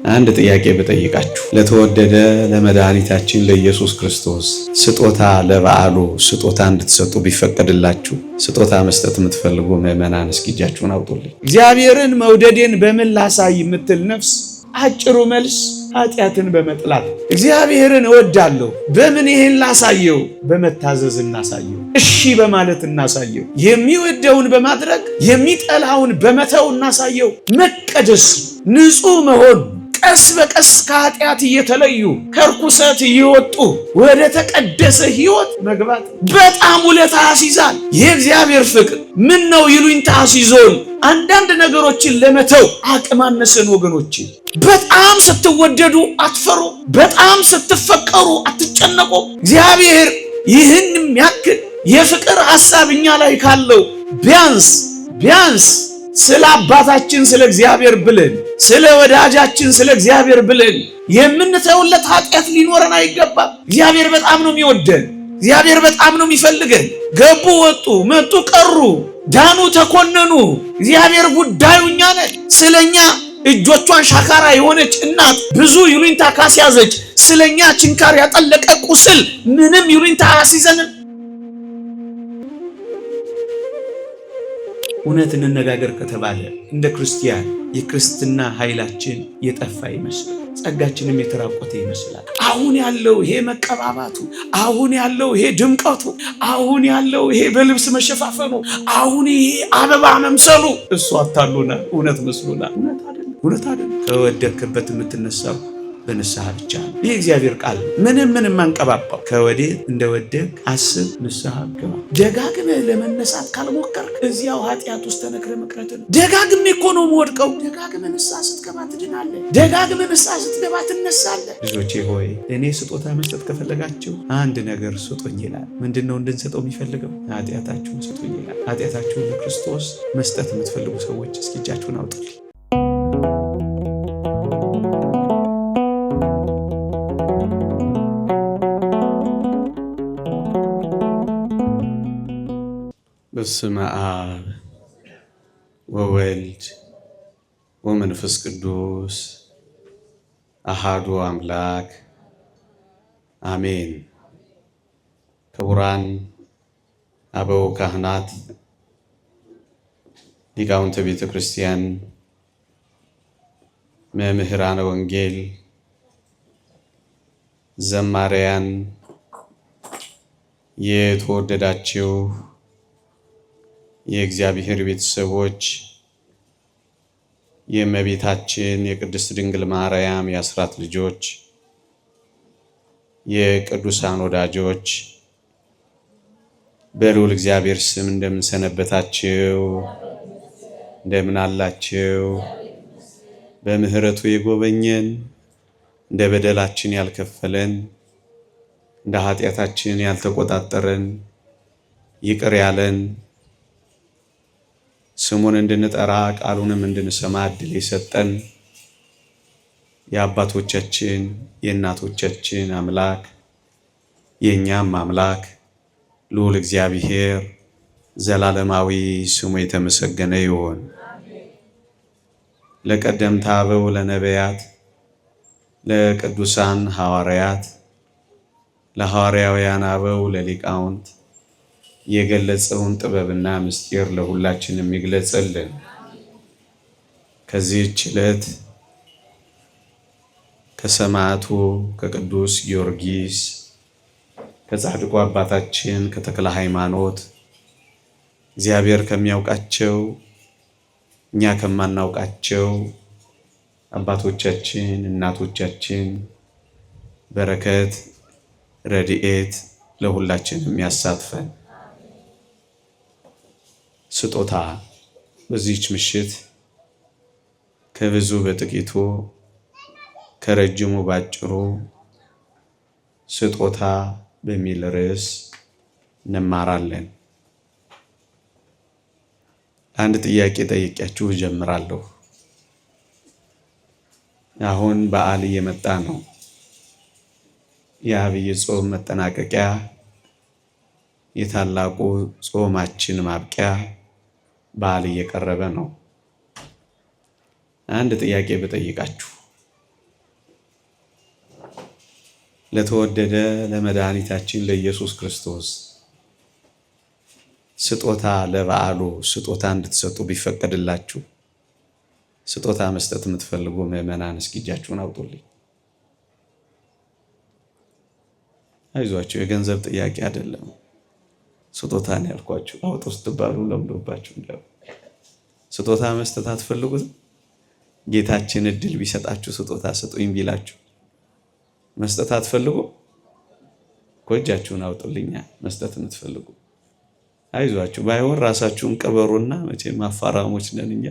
አንድ ጥያቄ በጠይቃችሁ ለተወደደ ለመድኃኒታችን ለኢየሱስ ክርስቶስ ስጦታ ለበዓሉ ስጦታ እንድትሰጡ ቢፈቀድላችሁ ስጦታ መስጠት የምትፈልጉ ምዕመናን እስኪ እጃችሁን አውጡልኝ። እግዚአብሔርን መውደዴን በምን ላሳይ የምትል ነፍስ አጭሩ መልስ ኃጢአትን በመጥላት እግዚአብሔርን እወዳለሁ በምን ይሄን ላሳየው? በመታዘዝ እናሳየው፣ እሺ በማለት እናሳየው፣ የሚወደውን በማድረግ የሚጠላውን በመተው እናሳየው። መቀደስ ንጹህ መሆን ቀስ በቀስ ከኃጢአት እየተለዩ ከርኩሰት እየወጡ ወደ ተቀደሰ ሕይወት መግባት በጣም ውለታ ያስይዛል። የእግዚአብሔር ፍቅር ምን ነው ይሉኝታ አስይዞን አንዳንድ ነገሮችን ለመተው አቅም አነሰን ወገኖች። በጣም ስትወደዱ አትፈሩ፣ በጣም ስትፈቀሩ አትጨነቁ። እግዚአብሔር ይህን የሚያክል የፍቅር ሐሳብ እኛ ላይ ካለው ቢያንስ ስለ አባታችን ስለ እግዚአብሔር ብለን ስለ ወዳጃችን ስለ እግዚአብሔር ብለን የምንተውለት ኃጢአት ሊኖረን አይገባም። እግዚአብሔር በጣም ነው የሚወደን። እግዚአብሔር በጣም ነው የሚፈልገን። ገቡ፣ ወጡ፣ መጡ፣ ቀሩ፣ ዳኑ፣ ተኮነኑ፣ እግዚአብሔር ጉዳዩ እኛ ነን። ስለኛ እጆቿን ሻካራ የሆነች እናት ብዙ ይሉኝታ ካስያዘች ስለኛ ችንካር ያጠለቀ ቁስል ምንም ይሉኝታ አያስይዘንም። እውነት እንነጋገር ከተባለ እንደ ክርስቲያን የክርስትና ኃይላችን የጠፋ ይመስላል። ጸጋችንም የተራቆተ ይመስላል። አሁን ያለው ይሄ መቀባባቱ፣ አሁን ያለው ይሄ ድምቀቱ፣ አሁን ያለው ይሄ በልብስ መሸፋፈኑ፣ አሁን ይሄ አበባ መምሰሉ እሱ አታሉናል። እውነት መስሎናል። እውነት አይደለም። ከወደቅክበት የምትነሳው በንስሐ ብቻ ነው። ይህ እግዚአብሔር ቃል ምንም አንቀባባው። ከወዴት እንደወደቅ አስብ፣ ንስሐ ግባ። ደጋግመህ ለመነሳት ካልሞከርክ እዚያው ኃጢአት ውስጥ ተነክረ መቅረት ነው። ደጋግሜ እኮ ነው የምወድቀው። ደጋግመህ ንስሐ ስትገባ ትድናለህ። ደጋግመህ ንስሐ ስትገባ ትነሳለህ። ልጆቼ ሆይ እኔ ስጦታ መስጠት ከፈለጋችሁ አንድ ነገር ስጡኝ ይላል። ምንድነው እንድንሰጠው የሚፈልገው? ኃጢአታችሁን ስጡኝ ይላል። ኃጢአታችሁን ለክርስቶስ መስጠት የምትፈልጉ ሰዎች እስኪ እጃችሁን አውጡልኝ። በስመ አብ ወወልድ ወመንፈስ ቅዱስ አሃዱ አምላክ አሜን። ክቡራን አበው ካህናት፣ ሊቃውንተ ቤተ ክርስቲያን፣ መምህራነ ወንጌል፣ ዘማሪያን፣ የተወደዳችሁ የእግዚአብሔር ቤተሰቦች፣ የእመቤታችን የቅድስት ድንግል ማርያም የአስራት ልጆች፣ የቅዱሳን ወዳጆች በልዑል እግዚአብሔር ስም እንደምን ሰነበታችሁ? እንደምን አላችሁ? በምህረቱ የጎበኘን እንደ በደላችን ያልከፈለን እንደ ኃጢአታችን ያልተቆጣጠረን ይቅር ያለን ስሙን እንድንጠራ ቃሉንም እንድንሰማ ዕድል የሰጠን የአባቶቻችን የእናቶቻችን አምላክ የእኛም አምላክ ልዑል እግዚአብሔር ዘላለማዊ ስሙ የተመሰገነ ይሁን። ለቀደምት አበው ለነቢያት፣ ለቅዱሳን ሐዋርያት፣ ለሐዋርያውያን አበው፣ ለሊቃውንት የገለጸውን ጥበብና ምስጢር ለሁላችንም ይግለጽልን። ከዚህች ዕለት ከሰማዕቱ ከቅዱስ ጊዮርጊስ ከጻድቁ አባታችን ከተክለ ሃይማኖት እግዚአብሔር ከሚያውቃቸው እኛ ከማናውቃቸው አባቶቻችን እናቶቻችን በረከት ረድኤት ለሁላችንም ያሳትፈን። ስጦታ በዚህች ምሽት ከብዙ በጥቂቱ ከረጅሙ ባጭሩ ስጦታ በሚል ርዕስ እንማራለን። አንድ ጥያቄ ጠይቄያችሁ እጀምራለሁ። አሁን በዓል እየመጣ ነው። የዐቢይ ጾም መጠናቀቂያ፣ የታላቁ ጾማችን ማብቂያ በዓል እየቀረበ ነው። አንድ ጥያቄ ብጠይቃችሁ ለተወደደ ለመድኃኒታችን ለኢየሱስ ክርስቶስ ስጦታ ለበዓሉ ስጦታ እንድትሰጡ ቢፈቀድላችሁ ስጦታ መስጠት የምትፈልጉ ምዕመናን እስኪ እጃችሁን አውጡልኝ። አይዟችሁ፣ የገንዘብ ጥያቄ አይደለም። ስጦታ ነው ያልኳችሁ። አውጡ ስትባሉ ለምዶባችሁ እንደው ስጦታ መስጠት አትፈልጉትም? ጌታችን እድል ቢሰጣችሁ ስጦታ ስጡኝ ቢላችሁ መስጠት አትፈልጉ? እጃችሁን አውጡልኛ መስጠት የምትፈልጉ። አይዟችሁ፣ ባይሆን ራሳችሁን ቀበሩና መቼም አፋራሞች ነን እኛ።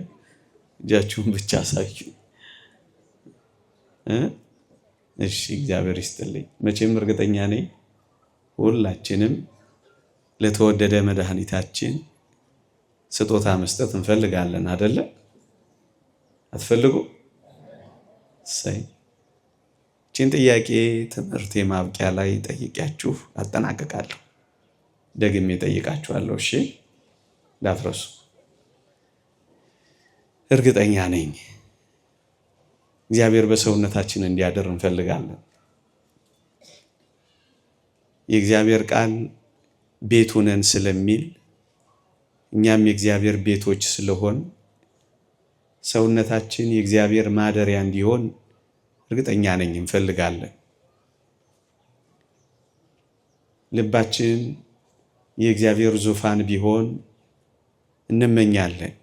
እጃችሁን ብቻ አሳዩ። እሺ፣ እግዚአብሔር ይስጥልኝ። መቼም እርግጠኛ ነኝ ሁላችንም ለተወደደ መድኃኒታችን ስጦታ መስጠት እንፈልጋለን አይደለ? አትፈልጉ? ሰይ ቺን ጥያቄ ትምህርት ማብቂያ ላይ ጠይቂያችሁ አጠናቀቃለሁ። ደግሜ ጠይቃችኋለሁ። እሺ፣ እንዳትረሱ። እርግጠኛ ነኝ እግዚአብሔር በሰውነታችን እንዲያደር እንፈልጋለን። የእግዚአብሔር ቃል ቤቱ ነን ስለሚል እኛም የእግዚአብሔር ቤቶች ስለሆን ሰውነታችን የእግዚአብሔር ማደሪያ እንዲሆን እርግጠኛ ነኝ እንፈልጋለን። ልባችን የእግዚአብሔር ዙፋን ቢሆን እንመኛለን።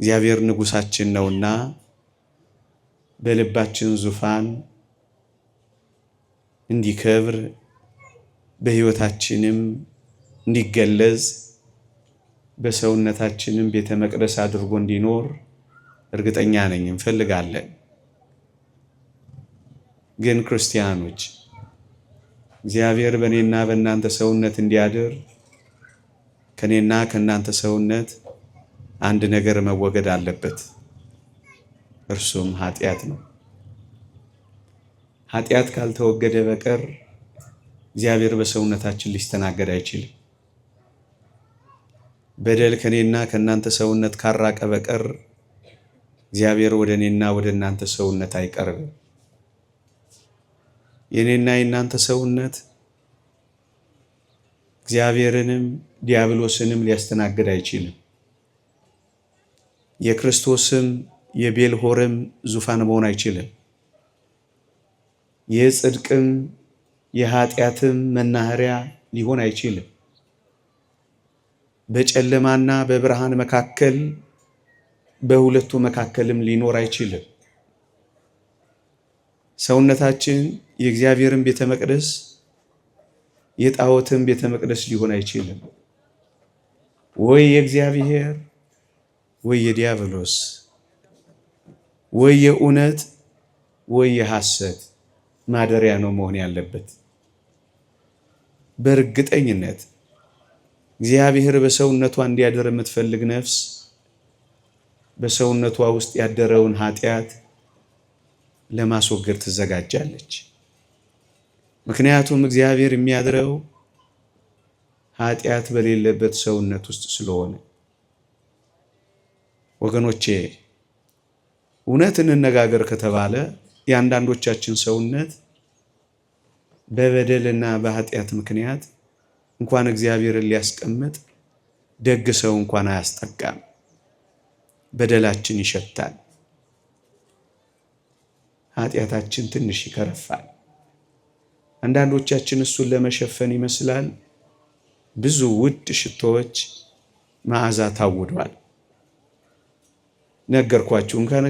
እግዚአብሔር ንጉሳችን ነውና በልባችን ዙፋን እንዲከብር በሕይወታችንም እንዲገለጽ በሰውነታችንም ቤተ መቅደስ አድርጎ እንዲኖር እርግጠኛ ነኝ እንፈልጋለን። ግን ክርስቲያኖች እግዚአብሔር በእኔና በእናንተ ሰውነት እንዲያድር ከእኔና ከእናንተ ሰውነት አንድ ነገር መወገድ አለበት። እርሱም ኃጢአት ነው። ኃጢአት ካልተወገደ በቀር እግዚአብሔር በሰውነታችን ሊስተናገድ አይችልም። በደል ከእኔና ከእናንተ ሰውነት ካራቀ በቀር እግዚአብሔር ወደ እኔና ወደ እናንተ ሰውነት አይቀርብም። የእኔና የእናንተ ሰውነት እግዚአብሔርንም ዲያብሎስንም ሊያስተናግድ አይችልም። የክርስቶስም የቤልሆርም ዙፋን መሆን አይችልም። የጽድቅም የኃጢአትም መናኸሪያ ሊሆን አይችልም። በጨለማና በብርሃን መካከል በሁለቱ መካከልም ሊኖር አይችልም። ሰውነታችን የእግዚአብሔርን ቤተ መቅደስ የጣዖትን ቤተ መቅደስ ሊሆን አይችልም። ወይ የእግዚአብሔር ወይ የዲያብሎስ፣ ወይ የእውነት ወይ የሐሰት ማደሪያ ነው መሆን ያለበት። በእርግጠኝነት እግዚአብሔር በሰውነቷ እንዲያደር የምትፈልግ ነፍስ በሰውነቷ ውስጥ ያደረውን ኃጢአት ለማስወገድ ትዘጋጃለች። ምክንያቱም እግዚአብሔር የሚያድረው ኃጢአት በሌለበት ሰውነት ውስጥ ስለሆነ። ወገኖቼ እውነት እንነጋገር ከተባለ የአንዳንዶቻችን ሰውነት በበደልና በኃጢአት ምክንያት እንኳን እግዚአብሔርን ሊያስቀምጥ ደግ ሰው እንኳን አያስጠጋም። በደላችን ይሸታል። ኃጢአታችን ትንሽ ይከረፋል። አንዳንዶቻችን እሱን ለመሸፈን ይመስላል ብዙ ውድ ሽቶዎች መዓዛ ታውዷል። ነገርኳችሁ። እንኳን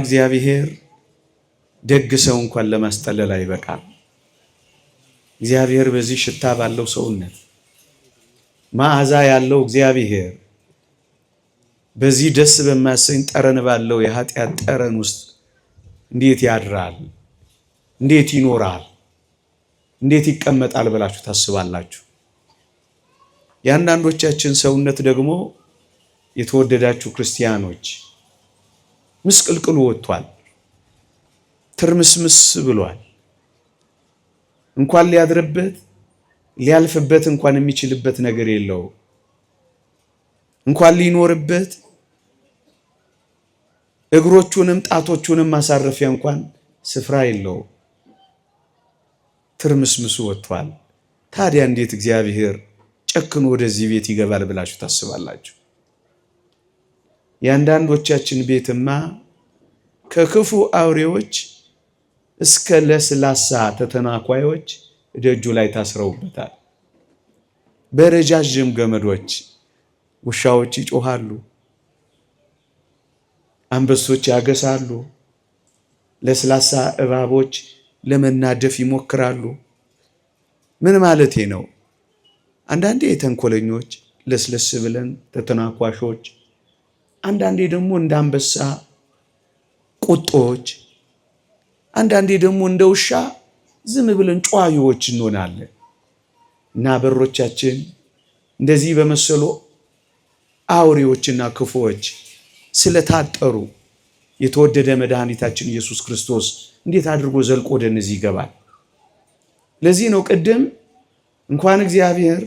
እግዚአብሔር ደግ ሰው እንኳን ለማስጠለል አይበቃም። እግዚአብሔር በዚህ ሽታ ባለው ሰውነት መዓዛ ያለው እግዚአብሔር በዚህ ደስ በማያሰኝ ጠረን ባለው የኃጢአት ጠረን ውስጥ እንዴት ያድራል? እንዴት ይኖራል? እንዴት ይቀመጣል ብላችሁ ታስባላችሁ? የአንዳንዶቻችን ሰውነት ደግሞ የተወደዳችሁ ክርስቲያኖች ምስቅልቅሉ ወጥቷል፣ ትርምስምስ ብሏል። እንኳን ሊያድርበት ሊያልፍበት እንኳን የሚችልበት ነገር የለው። እንኳን ሊኖርበት እግሮቹንም ጣቶቹንም ማሳረፊያ እንኳን ስፍራ የለው፣ ትርምስምሱ ወጥቷል። ታዲያ እንዴት እግዚአብሔር ጨክኖ ወደዚህ ቤት ይገባል ብላችሁ ታስባላችሁ? የአንዳንዶቻችን ቤትማ ከክፉ አውሬዎች እስከ ለስላሳ ተተናኳዮች ደጁ ላይ ታስረውበታል። በረጃጅም ገመዶች ውሻዎች ይጮሃሉ፣ አንበሶች ያገሳሉ፣ ለስላሳ እባቦች ለመናደፍ ይሞክራሉ። ምን ማለቴ ነው? አንዳንዴ ተንኮለኞች ለስለስ ብለን ተተናኳሾች፣ አንዳንዴ ደግሞ እንደ አንበሳ ቁጦች፣ አንዳንዴ ደግሞ እንደ ውሻ ዝም ብለን ጨዋሂዎች እንሆናለን። እና በሮቻችን እንደዚህ በመሰሉ አውሬዎችና ክፉዎች ስለታጠሩ የተወደደ መድኃኒታችን ኢየሱስ ክርስቶስ እንዴት አድርጎ ዘልቆ ወደ እነዚህ ይገባል? ለዚህ ነው ቅድም እንኳን እግዚአብሔር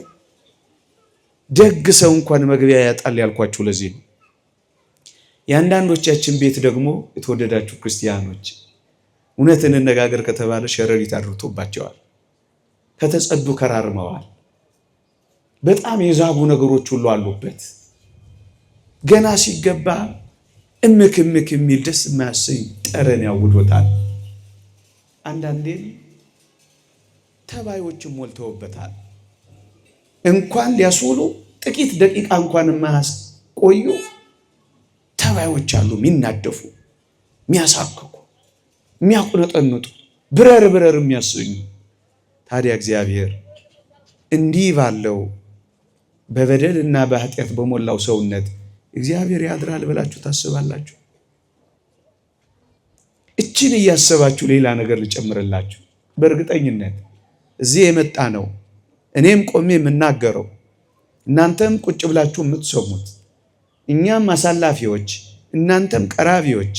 ደግ ሰው እንኳን መግቢያ ያጣል ያልኳችሁ። ለዚህ ነው የአንዳንዶቻችን ቤት ደግሞ የተወደዳችሁ ክርስቲያኖች እውነትን እንነጋገር ከተባለ ሸረሪት አድርቶባቸዋል። ከተጸዱ ከራርመዋል። በጣም የዛጉ ነገሮች ሁሉ አሉበት። ገና ሲገባ እምክ እምክ የሚል ደስ የማያሰኝ ጠረን ያውዶታል። አንዳንዴም ተባዮችም ሞልተውበታል። እንኳን ሊያስውሉ ጥቂት ደቂቃ እንኳን የማያስቆዩ ተባዮች አሉ። የሚናደፉ፣ የሚያሳክኩ፣ የሚያቁነጠንጡ፣ ብረር ብረር የሚያሰኙ። ታዲያ እግዚአብሔር እንዲህ ባለው በበደል እና በኃጢአት በሞላው ሰውነት እግዚአብሔር ያድራል ብላችሁ ታስባላችሁ? እችን እያሰባችሁ ሌላ ነገር ልጨምርላችሁ። በእርግጠኝነት እዚህ የመጣ ነው እኔም ቆሜ የምናገረው እናንተም ቁጭ ብላችሁ የምትሰሙት እኛም አሳላፊዎች እናንተም ቀራቢዎች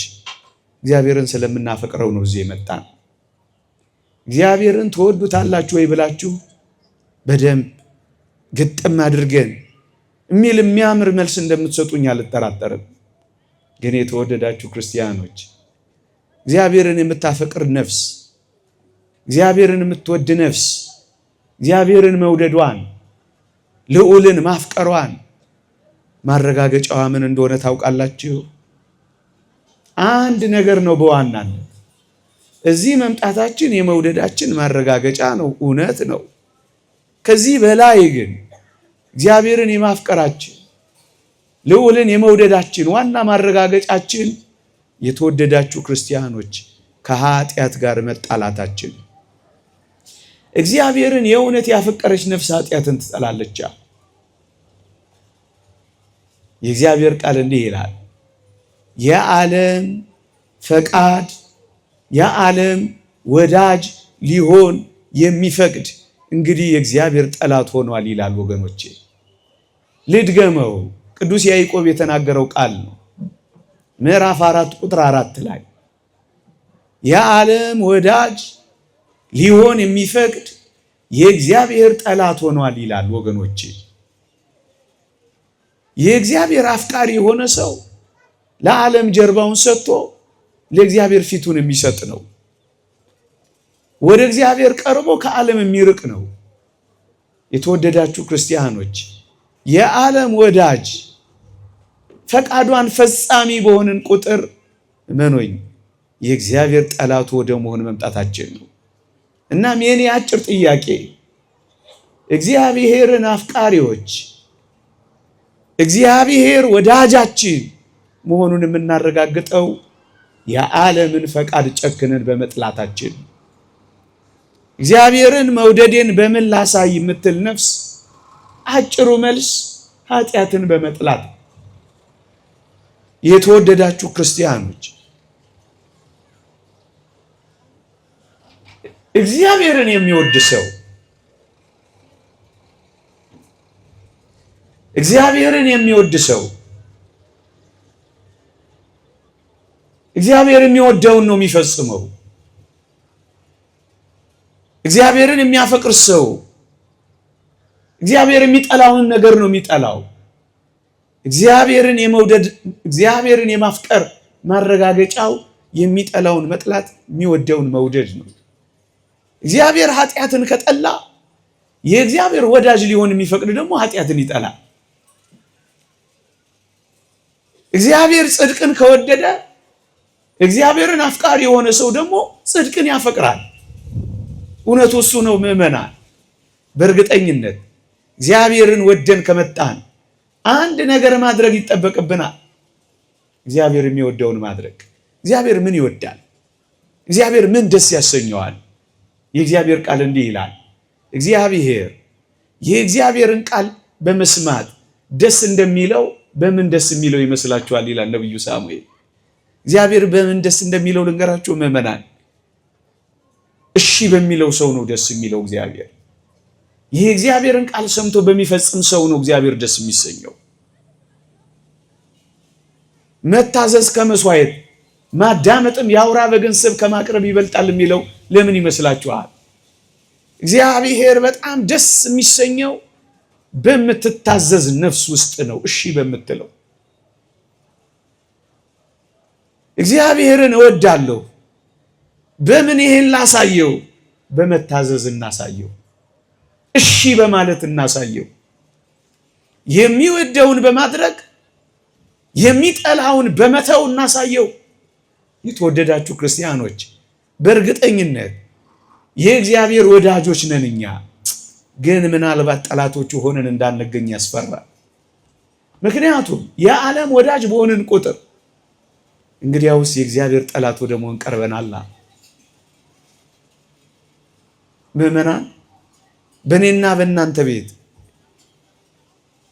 እግዚአብሔርን ስለምናፈቅረው ነው እዚህ የመጣ ነው። እግዚአብሔርን ትወዱታላችሁ ወይ ብላችሁ በደንብ ግጥም አድርገን የሚል የሚያምር መልስ እንደምትሰጡኝ አልጠራጠርም። ግን የተወደዳችሁ ክርስቲያኖች እግዚአብሔርን የምታፈቅር ነፍስ፣ እግዚአብሔርን የምትወድ ነፍስ እግዚአብሔርን መውደዷን ልዑልን ማፍቀሯን ማረጋገጫዋ ምን እንደሆነ ታውቃላችሁ? አንድ ነገር ነው። በዋናነት እዚህ መምጣታችን የመውደዳችን ማረጋገጫ ነው፣ እውነት ነው። ከዚህ በላይ ግን እግዚአብሔርን የማፍቀራችን ልዑልን የመውደዳችን ዋና ማረጋገጫችን የተወደዳችሁ ክርስቲያኖች ከኃጢአት ጋር መጣላታችን። እግዚአብሔርን የእውነት ያፈቀረች ነፍስ ኃጢአትን ትጠላለች። የእግዚአብሔር ቃል እንዲህ ይላል፣ የዓለም ፈቃድ የዓለም ወዳጅ ሊሆን የሚፈቅድ እንግዲህ የእግዚአብሔር ጠላት ሆኗል ይላል። ወገኖቼ ልድገመው፣ ቅዱስ ያዕቆብ የተናገረው ቃል ነው። ምዕራፍ 4 ቁጥር 4 ላይ የዓለም ወዳጅ ሊሆን የሚፈቅድ የእግዚአብሔር ጠላት ሆኗል ይላል። ወገኖቼ የእግዚአብሔር አፍቃሪ የሆነ ሰው ለዓለም ጀርባውን ሰጥቶ ለእግዚአብሔር ፊቱን የሚሰጥ ነው። ወደ እግዚአብሔር ቀርቦ ከዓለም የሚርቅ ነው። የተወደዳችሁ ክርስቲያኖች የዓለም ወዳጅ ፈቃዷን ፈጻሚ በሆንን ቁጥር እመኖኝ የእግዚአብሔር ጠላቱ ወደ መሆን መምጣታችን ነው። እናም የኔ አጭር ጥያቄ እግዚአብሔርን አፍቃሪዎች እግዚአብሔር ወዳጃችን መሆኑን የምናረጋግጠው የዓለምን ፈቃድ ጨክነን በመጥላታችን። እግዚአብሔርን መውደዴን በምን ላሳይ የምትል ነፍስ አጭሩ መልስ ኃጢአትን በመጥላት። የተወደዳችሁ ክርስቲያኖች እግዚአብሔርን የሚወድ ሰው እግዚአብሔርን የሚወድ ሰው እግዚአብሔር የሚወደውን ነው የሚፈጽመው። እግዚአብሔርን የሚያፈቅር ሰው እግዚአብሔር የሚጠላውን ነገር ነው የሚጠላው። እግዚአብሔርን የመውደድ እግዚአብሔርን የማፍቀር ማረጋገጫው የሚጠላውን መጥላት የሚወደውን መውደድ ነው። እግዚአብሔር ኃጢአትን ከጠላ የእግዚአብሔር ወዳጅ ሊሆን የሚፈቅድ ደግሞ ኃጢአትን ይጠላል። እግዚአብሔር ጽድቅን ከወደደ እግዚአብሔርን አፍቃሪ የሆነ ሰው ደግሞ ጽድቅን ያፈቅራል። እውነቱ እሱ ነው። ምዕመናን በእርግጠኝነት እግዚአብሔርን ወደን ከመጣን አንድ ነገር ማድረግ ይጠበቅብናል። እግዚአብሔር የሚወደውን ማድረግ። እግዚአብሔር ምን ይወዳል? እግዚአብሔር ምን ደስ ያሰኘዋል? የእግዚአብሔር ቃል እንዲህ ይላል። እግዚአብሔር የእግዚአብሔርን ቃል በመስማት ደስ እንደሚለው በምን ደስ የሚለው ይመስላችኋል? ይላል ነብዩ ሳሙኤል። እግዚአብሔር በምን ደስ እንደሚለው ልንገራችሁ ምዕመናን። እሺ በሚለው ሰው ነው ደስ የሚለው እግዚአብሔር። ይህ እግዚአብሔርን ቃል ሰምቶ በሚፈጽም ሰው ነው እግዚአብሔር ደስ የሚሰኘው። መታዘዝ ከመስዋዕት ማዳመጥም የአውራ በግን ስብ ከማቅረብ ይበልጣል የሚለው ለምን ይመስላችኋል? እግዚአብሔር በጣም ደስ የሚሰኘው በምትታዘዝ ነፍስ ውስጥ ነው። እሺ በምትለው እግዚአብሔርን እወዳለሁ በምን ይሄን ላሳየው? በመታዘዝ እናሳየው። እሺ በማለት እናሳየው። የሚወደውን በማድረግ የሚጠላውን በመተው እናሳየው። የተወደዳችሁ ክርስቲያኖች በእርግጠኝነት የእግዚአብሔር ወዳጆች ነን እኛ። ግን ምናልባት ጠላቶቹ ሆነን እንዳንገኝ ያስፈራል። ምክንያቱም የዓለም ወዳጅ በሆንን ቁጥር እንግዲያውስ የእግዚአብሔር ጠላት ወደ መሆን ቀርበናል። ምዕመናን በእኔና በእናንተ ቤት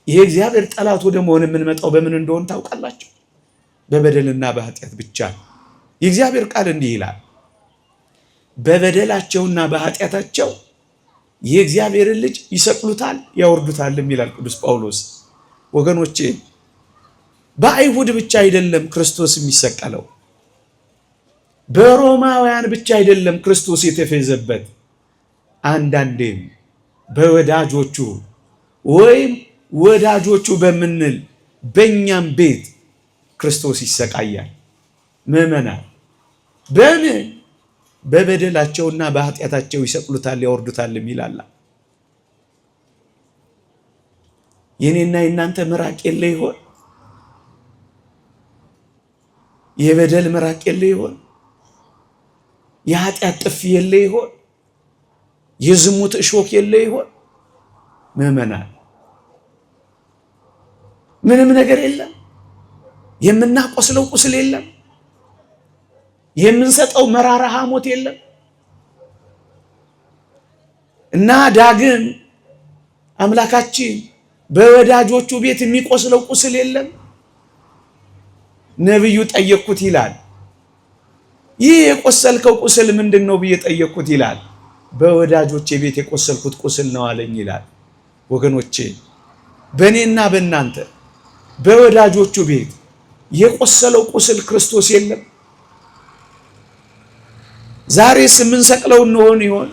የእግዚአብሔር ጠላት ወደ መሆን የምንመጣው በምን እንደሆነ ታውቃላችሁ? በበደልና በኃጢአት ብቻ። የእግዚአብሔር ቃል እንዲህ ይላል፣ በበደላቸውና በኃጢአታቸው የእግዚአብሔርን ልጅ ይሰቅሉታል ያወርዱታልም ይላል ቅዱስ ጳውሎስ። ወገኖቼ በአይሁድ ብቻ አይደለም ክርስቶስ የሚሰቀለው፣ በሮማውያን ብቻ አይደለም ክርስቶስ የተፈዘበት። አንዳንዴም በወዳጆቹ ወይም ወዳጆቹ በምንል በእኛም ቤት ክርስቶስ ይሰቃያል። ምዕመናን በምን በበደላቸውና በኃጢአታቸው ይሰቅሉታል ያወርዱታል ይላል። የኔና የናንተ ምራቅ የለ ይሆን? የበደል ምራቅ የለ ይሆን? የኃጢአት ጥፊ የለ ይሆን? የዝሙት እሾክ የለ ይሆን? ምዕመናን ምንም ነገር የለም። የምናቆስለው ቁስል የለም። የምንሰጠው መራራ ሐሞት የለም። እና ዳግም አምላካችን በወዳጆቹ ቤት የሚቆስለው ቁስል የለም። ነብዩ ጠየቅኩት ይላል፣ ይህ የቆሰልከው ቁስል ምንድነው ብዬ ጠየቅኩት ይላል። በወዳጆቼ ቤት የቆሰልኩት ቁስል ነው አለኝ ይላል። ወገኖቼ በእኔና በእናንተ በወዳጆቹ ቤት የቆሰለው ቁስል ክርስቶስ የለም? ዛሬስ የምንሰቅለው እንሆን ይሆን?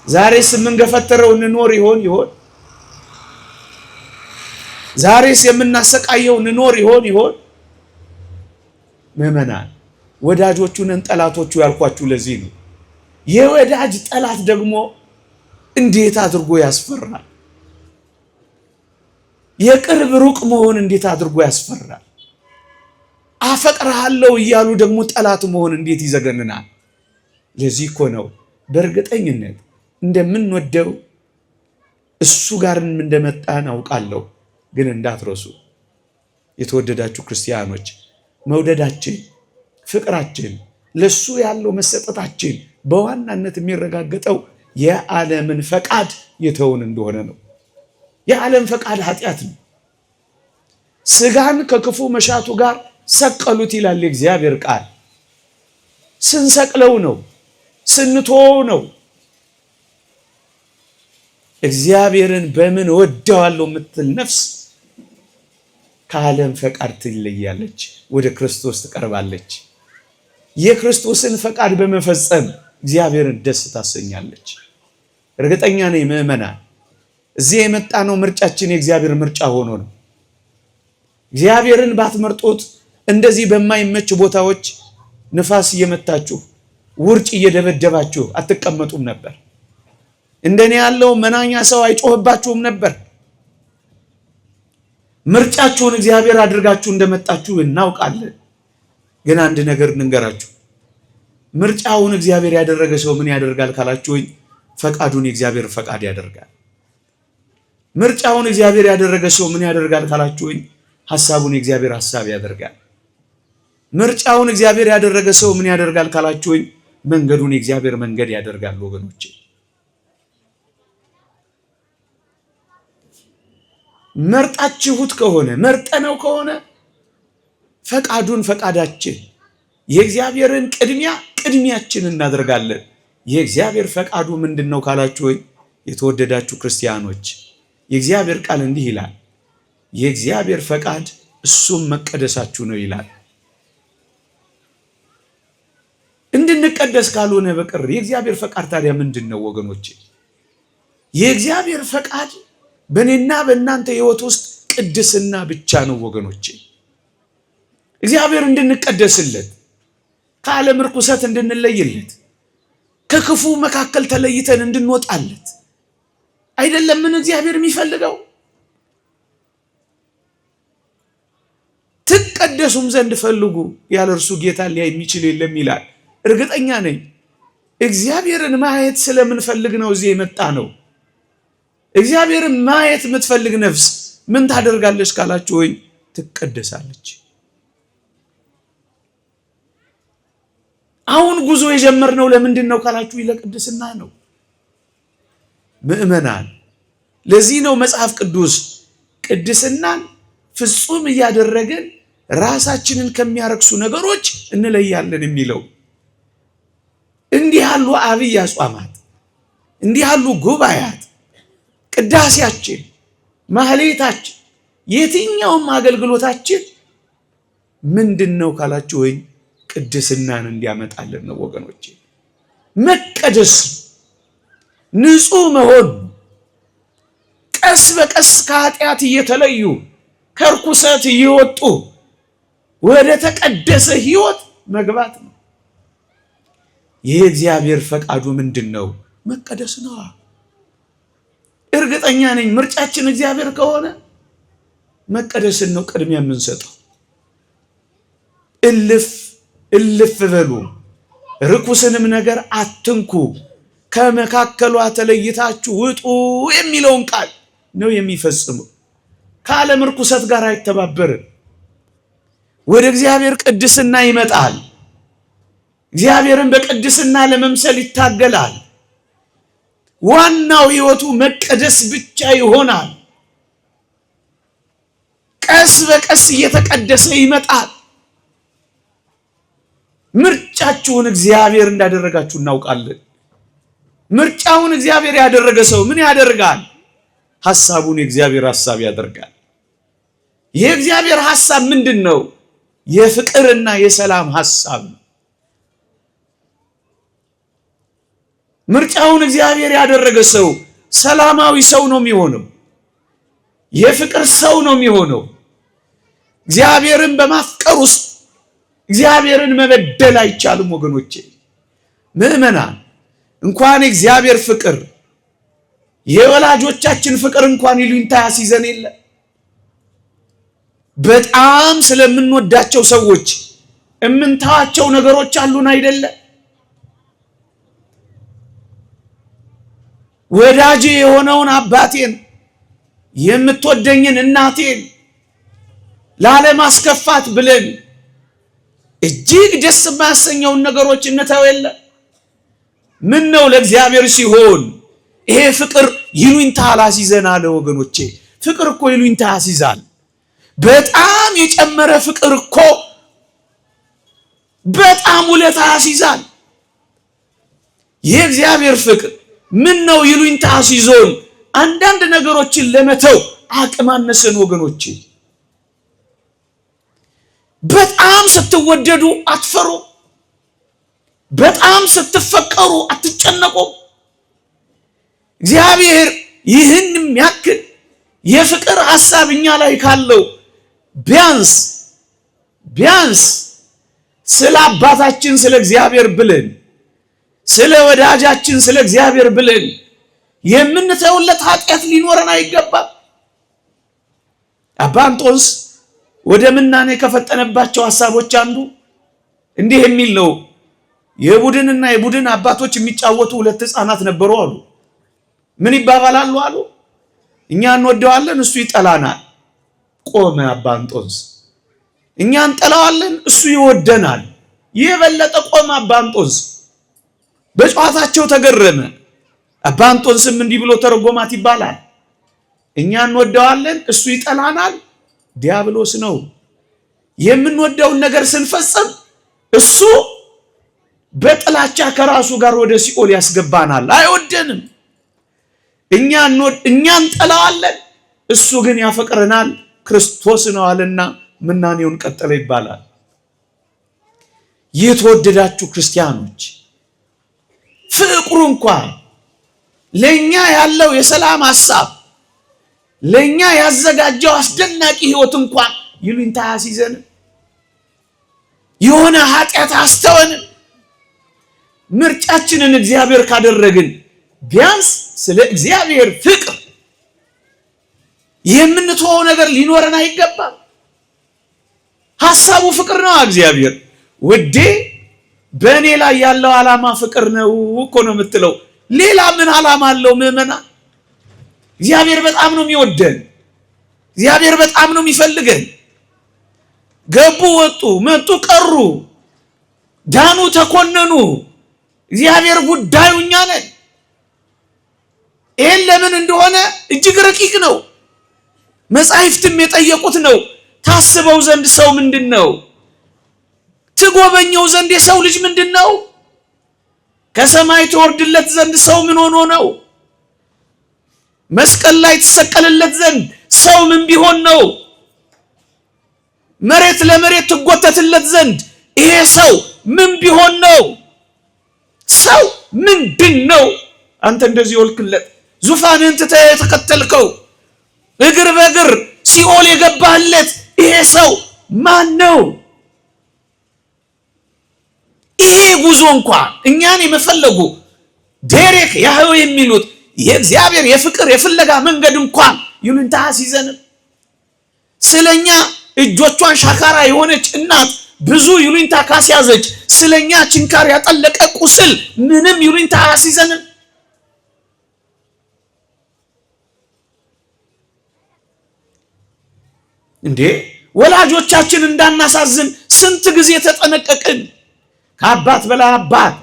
ዛሬስ የምንገፈተረው እንኖር ይሆን? ዛሬስ የምናሰቃየው እንኖር ይሆን? ምዕመናን ወዳጆቹንን ጠላቶቹ ያልኳችሁ ለዚህ ነው። የወዳጅ ጠላት ደግሞ እንዴት አድርጎ ያስፈራል! የቅርብ ሩቅ መሆን እንዴት አድርጎ ያስፈራል! አፈቅርሃለሁ እያሉ ደግሞ ጠላት መሆን እንዴት ይዘገንናል! ለዚህ እኮ ነው በእርግጠኝነት እንደምንወደው እሱ ጋርም እንደመጣን አውቃለሁ። ግን እንዳትረሱ የተወደዳችሁ ክርስቲያኖች፣ መውደዳችን፣ ፍቅራችን፣ ለሱ ያለው መሰጠታችን በዋናነት የሚረጋገጠው የዓለምን ፈቃድ የተውን እንደሆነ ነው። የዓለም ፈቃድ ኃጢአት ነው። ስጋን ከክፉ መሻቱ ጋር ሰቀሉት ይላል የእግዚአብሔር ቃል። ስንሰቅለው ነው፣ ስንተወው ነው። እግዚአብሔርን በምን ወደዋለሁ የምትል ነፍስ ከዓለም ፈቃድ ትለያለች፣ ወደ ክርስቶስ ትቀርባለች። የክርስቶስን ፈቃድ በመፈጸም እግዚአብሔርን ደስ ታሰኛለች። እርግጠኛ ነኝ ምዕመናን፣ እዚህ የመጣ ነው ምርጫችን የእግዚአብሔር ምርጫ ሆኖ ነው። እግዚአብሔርን ባትመርጡት እንደዚህ በማይመች ቦታዎች ንፋስ እየመታችሁ ውርጭ እየደበደባችሁ አትቀመጡም ነበር። እንደኔ ያለው መናኛ ሰው አይጮህባችሁም ነበር። ምርጫችሁን እግዚአብሔር አድርጋችሁ እንደመጣችሁ እናውቃለን። ግን አንድ ነገር እንንገራችሁ። ምርጫውን እግዚአብሔር ያደረገ ሰው ምን ያደርጋል ካላችሁኝ፣ ፈቃዱን የእግዚአብሔር ፈቃድ ያደርጋል። ምርጫውን እግዚአብሔር ያደረገ ሰው ምን ያደርጋል ካላችሁኝ፣ ሐሳቡን የእግዚአብሔር ሐሳብ ያደርጋል። ምርጫውን እግዚአብሔር ያደረገ ሰው ምን ያደርጋል ካላችሁኝ፣ መንገዱን የእግዚአብሔር መንገድ ያደርጋል። ወገኖቼ መርጣችሁት ከሆነ መርጠነው ከሆነ ፈቃዱን ፈቃዳችን የእግዚአብሔርን ቅድሚያችን እናደርጋለን። የእግዚአብሔር ፈቃዱ ምንድነው ካላችሁ የተወደዳችሁ ክርስቲያኖች የእግዚአብሔር ቃል እንዲህ ይላል፣ የእግዚአብሔር ፈቃድ እሱም መቀደሳችሁ ነው ይላል። እንድንቀደስ ካልሆነ በቀር የእግዚአብሔር ፈቃድ ታዲያ ምንድነው ወገኖቼ? የእግዚአብሔር ፈቃድ በእኔና በእናንተ ሕይወት ውስጥ ቅድስና ብቻ ነው ወገኖቼ። እግዚአብሔር እንድንቀደስለት፣ ከዓለም ርኩሰት እንድንለይለት፣ ከክፉ መካከል ተለይተን እንድንወጣለት አይደለም ምን እግዚአብሔር የሚፈልገው? ትቀደሱም ዘንድ ፈልጉ ያለ እርሱ ጌታ ሊያይ የሚችል የለም ይላል። እርግጠኛ ነኝ እግዚአብሔርን ማየት ስለምንፈልግ ነው እዚህ የመጣ ነው። እግዚአብሔርን ማየት የምትፈልግ ነፍስ ምን ታደርጋለች ካላችሁ ወይ ትቀደሳለች። አሁን ጉዞ የጀመርነው ለምንድን ነው ካላችሁ ለቅድስና ነው ምእመናን። ለዚህ ነው መጽሐፍ ቅዱስ ቅድስናን ፍጹም እያደረገን ራሳችንን ከሚያረክሱ ነገሮች እንለያለን የሚለው። እንዲህ ያሉ አብይ አጽዋማት፣ እንዲህ ያሉ ጉባኤያት፣ ቅዳሴያችን፣ ማህሌታችን፣ የትኛውም አገልግሎታችን ምንድነው ካላችሁ ወይ ቅድስናን እንዲያመጣልን ነው ወገኖቼ። መቀደስ ንጹህ መሆን፣ ቀስ በቀስ ከኃጢአት እየተለዩ ከርኩሰት እየወጡ ወደ ተቀደሰ ሕይወት መግባት ነው። ይህ እግዚአብሔር ፈቃዱ ምንድነው? መቀደስ ነው። እርግጠኛ ነኝ ምርጫችን እግዚአብሔር ከሆነ መቀደስን ነው ቅድሚያ የምንሰጠው። እልፍ በሉ፣ ርኩስንም ነገር አትንኩ፣ ከመካከሏ ተለይታችሁ ውጡ የሚለውን ቃል ነው የሚፈጽመው። ከዓለም ርኩሰት ጋር አይተባበርም። ወደ እግዚአብሔር ቅድስና ይመጣል። እግዚአብሔርን በቅድስና ለመምሰል ይታገላል። ዋናው ሕይወቱ መቀደስ ብቻ ይሆናል። ቀስ በቀስ እየተቀደሰ ይመጣል። ምርጫችሁን እግዚአብሔር እንዳደረጋችሁ እናውቃለን። ምርጫውን እግዚአብሔር ያደረገ ሰው ምን ያደርጋል? ሐሳቡን የእግዚአብሔር ሐሳብ ያደርጋል። የእግዚአብሔር ሐሳብ ምንድነው? የፍቅርና የሰላም ሐሳብ ነው። ምርጫውን እግዚአብሔር ያደረገ ሰው ሰላማዊ ሰው ነው የሚሆነው። የፍቅር ሰው ነው የሚሆነው። እግዚአብሔርን በማፍቀር ውስጥ እግዚአብሔርን መበደል አይቻልም ወገኖቼ። ምእመናን እንኳን እግዚአብሔር ፍቅር የወላጆቻችን ፍቅር እንኳን ይሉኝታ ያስይዘን የለ። በጣም ስለምንወዳቸው ሰዎች እምንተዋቸው ነገሮች አሉን አይደለ? ወዳጄ የሆነውን አባቴን የምትወደኝን እናቴን ላለማስከፋት ብለን እጅግ ደስ የማያሰኘውን ነገሮች እንተው የለ? ምን ነው ለእግዚአብሔር ሲሆን ይሄ ፍቅር ይሉኝታ አላስይዘን አለ ወገኖቼ። ፍቅር እኮ ይሉኝታ ያስይዛል። በጣም የጨመረ ፍቅር እኮ በጣም ውለታ ያስይዛል። የእግዚአብሔር ፍቅር ምን ነው ይሉኝታ አስይዞን አንዳንድ ነገሮችን ለመተው አቅም አነሰን ወገኖቼ። በጣም ስትወደዱ አትፈሩ። በጣም ስትፈቀሩ አትጨነቁ። እግዚአብሔር ይህንም ያክል የፍቅር ሐሳብ እኛ ላይ ካለው ቢያንስ ስለ አባታችን ስለ እግዚአብሔር ብለን ስለ ወዳጃችን ስለ እግዚአብሔር ብለን የምንተውለት ኃጢአት ሊኖረን አይገባም። አባ እንጦንስ ወደ ምናኔ ከፈጠነባቸው ሐሳቦች አንዱ እንዲህ የሚል ነው። የቡድንና የቡድን አባቶች የሚጫወቱ ሁለት ሕፃናት ነበሩ አሉ። ምን ይባባላሉ አሉ? እኛ እንወደዋለን እሱ ይጠላናል። ቆመ አባ እንጦንስ። እኛ እንጠላዋለን እሱ ይወደናል። የበለጠ ቆመ አባ እንጦንስ። በጨዋታቸው ተገረመ። አባ እንጦንስም እንዲህ ብሎ ተረጎማት ይባላል። እኛ እንወደዋለን እሱ ይጠላናል፣ ዲያብሎስ ነው። የምንወደውን ነገር ስንፈጽም እሱ በጥላቻ ከራሱ ጋር ወደ ሲኦል ያስገባናል፣ አይወደንም። እኛ እንጠላዋለን እሱ ግን ያፈቅረናል፣ ክርስቶስ ነው አለና ምናኔውን ቀጠለ ይባላል። የተወደዳችሁ ክርስቲያኖች ፍቅሩ እንኳን ለኛ ያለው የሰላም ሐሳብ ለኛ ያዘጋጀው አስደናቂ ህይወት እንኳን ይሉኝታ ያሲዘን የሆነ ኃጢአት አስተወን ምርጫችንን እግዚአብሔር ካደረግን ቢያንስ ስለ እግዚአብሔር ፍቅር የምንተወው ነገር ሊኖረን አይገባም። ሐሳቡ ፍቅር ነው። እግዚአብሔር ወዴ በእኔ ላይ ያለው ዓላማ ፍቅር ነው እኮ ነው የምትለው። ሌላ ምን ዓላማ አለው? ምዕመና እግዚአብሔር በጣም ነው የሚወደን። እግዚአብሔር በጣም ነው የሚፈልገን። ገቡ፣ ወጡ፣ መጡ፣ ቀሩ፣ ዳኑ፣ ተኮነኑ፣ እግዚአብሔር ጉዳዩ እኛ ነን። ይሄን ለምን እንደሆነ እጅግ ረቂቅ ነው። መጻሕፍትም የጠየቁት ነው። ታስበው ዘንድ ሰው ምንድነው? ትጎበኘው ዘንድ የሰው ልጅ ምንድነው? ከሰማይ ተወርድለት ዘንድ ሰው ምን ሆኖ ነው? መስቀል ላይ ተሰቀለለት ዘንድ ሰው ምን ቢሆን ነው? መሬት ለመሬት ትጎተትለት ዘንድ ይሄ ሰው ምን ቢሆን ነው? ሰው ምንድነው? አንተ እንደዚህ ወልክለት ዙፋንን ትተህ የተከተልከው እግር በእግር ሲኦል የገባህለት ይሄ ሰው ማን ነው? ይሄ ጉዞ እንኳን እኛን የመፈለጉ ዴሬክ ያህዌ የሚሉት የእግዚአብሔር የፍቅር የፍለጋ መንገድ እንኳን ይሉኝታ ሲዘን ስለኛ እጆቿን ሻካራ የሆነች እናት ብዙ ይሉኝታ ካስያዘች ስለኛ ችንካር ያጠለቀ ቁስል ምንም ይሉኝታ ሲዘን እንዴ ወላጆቻችን እንዳናሳዝን ስንት ጊዜ ተጠነቀቅን። ከአባት በላይ አባት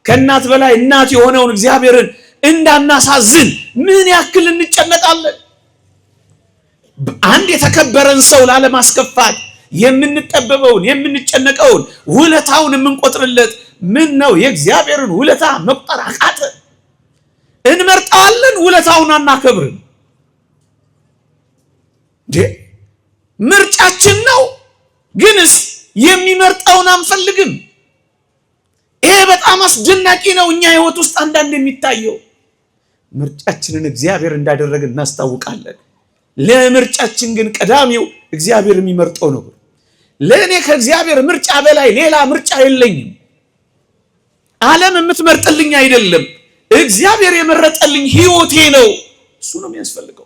ከእናት በላይ እናት የሆነውን እግዚአብሔርን እንዳናሳዝን ምን ያክል እንጨነቃለን። አንድ የተከበረን ሰው ላለማስከፋት የምንጠበበውን የምንጨነቀውን ውለታውን የምንቆጥርለት ምን ነው? የእግዚአብሔርን ውለታ መቁጠር አቃተ። እንመርጣለን፣ ውለታውን አናከብርም። ምርጫችን ነው፣ ግንስ የሚመርጠውን አንፈልግም። ይሄ በጣም አስደናቂ ነው። እኛ ህይወት ውስጥ አንዳንድ የሚታየው ምርጫችንን እግዚአብሔር እንዳደረገን እናስታውቃለን። ለምርጫችን ግን ቀዳሚው እግዚአብሔር የሚመርጠው ነው። ለእኔ ከእግዚአብሔር ምርጫ በላይ ሌላ ምርጫ የለኝም። ዓለም የምትመርጥልኝ አይደለም፣ እግዚአብሔር የመረጠልኝ ህይወቴ ነው። እሱ ነው የሚያስፈልገው።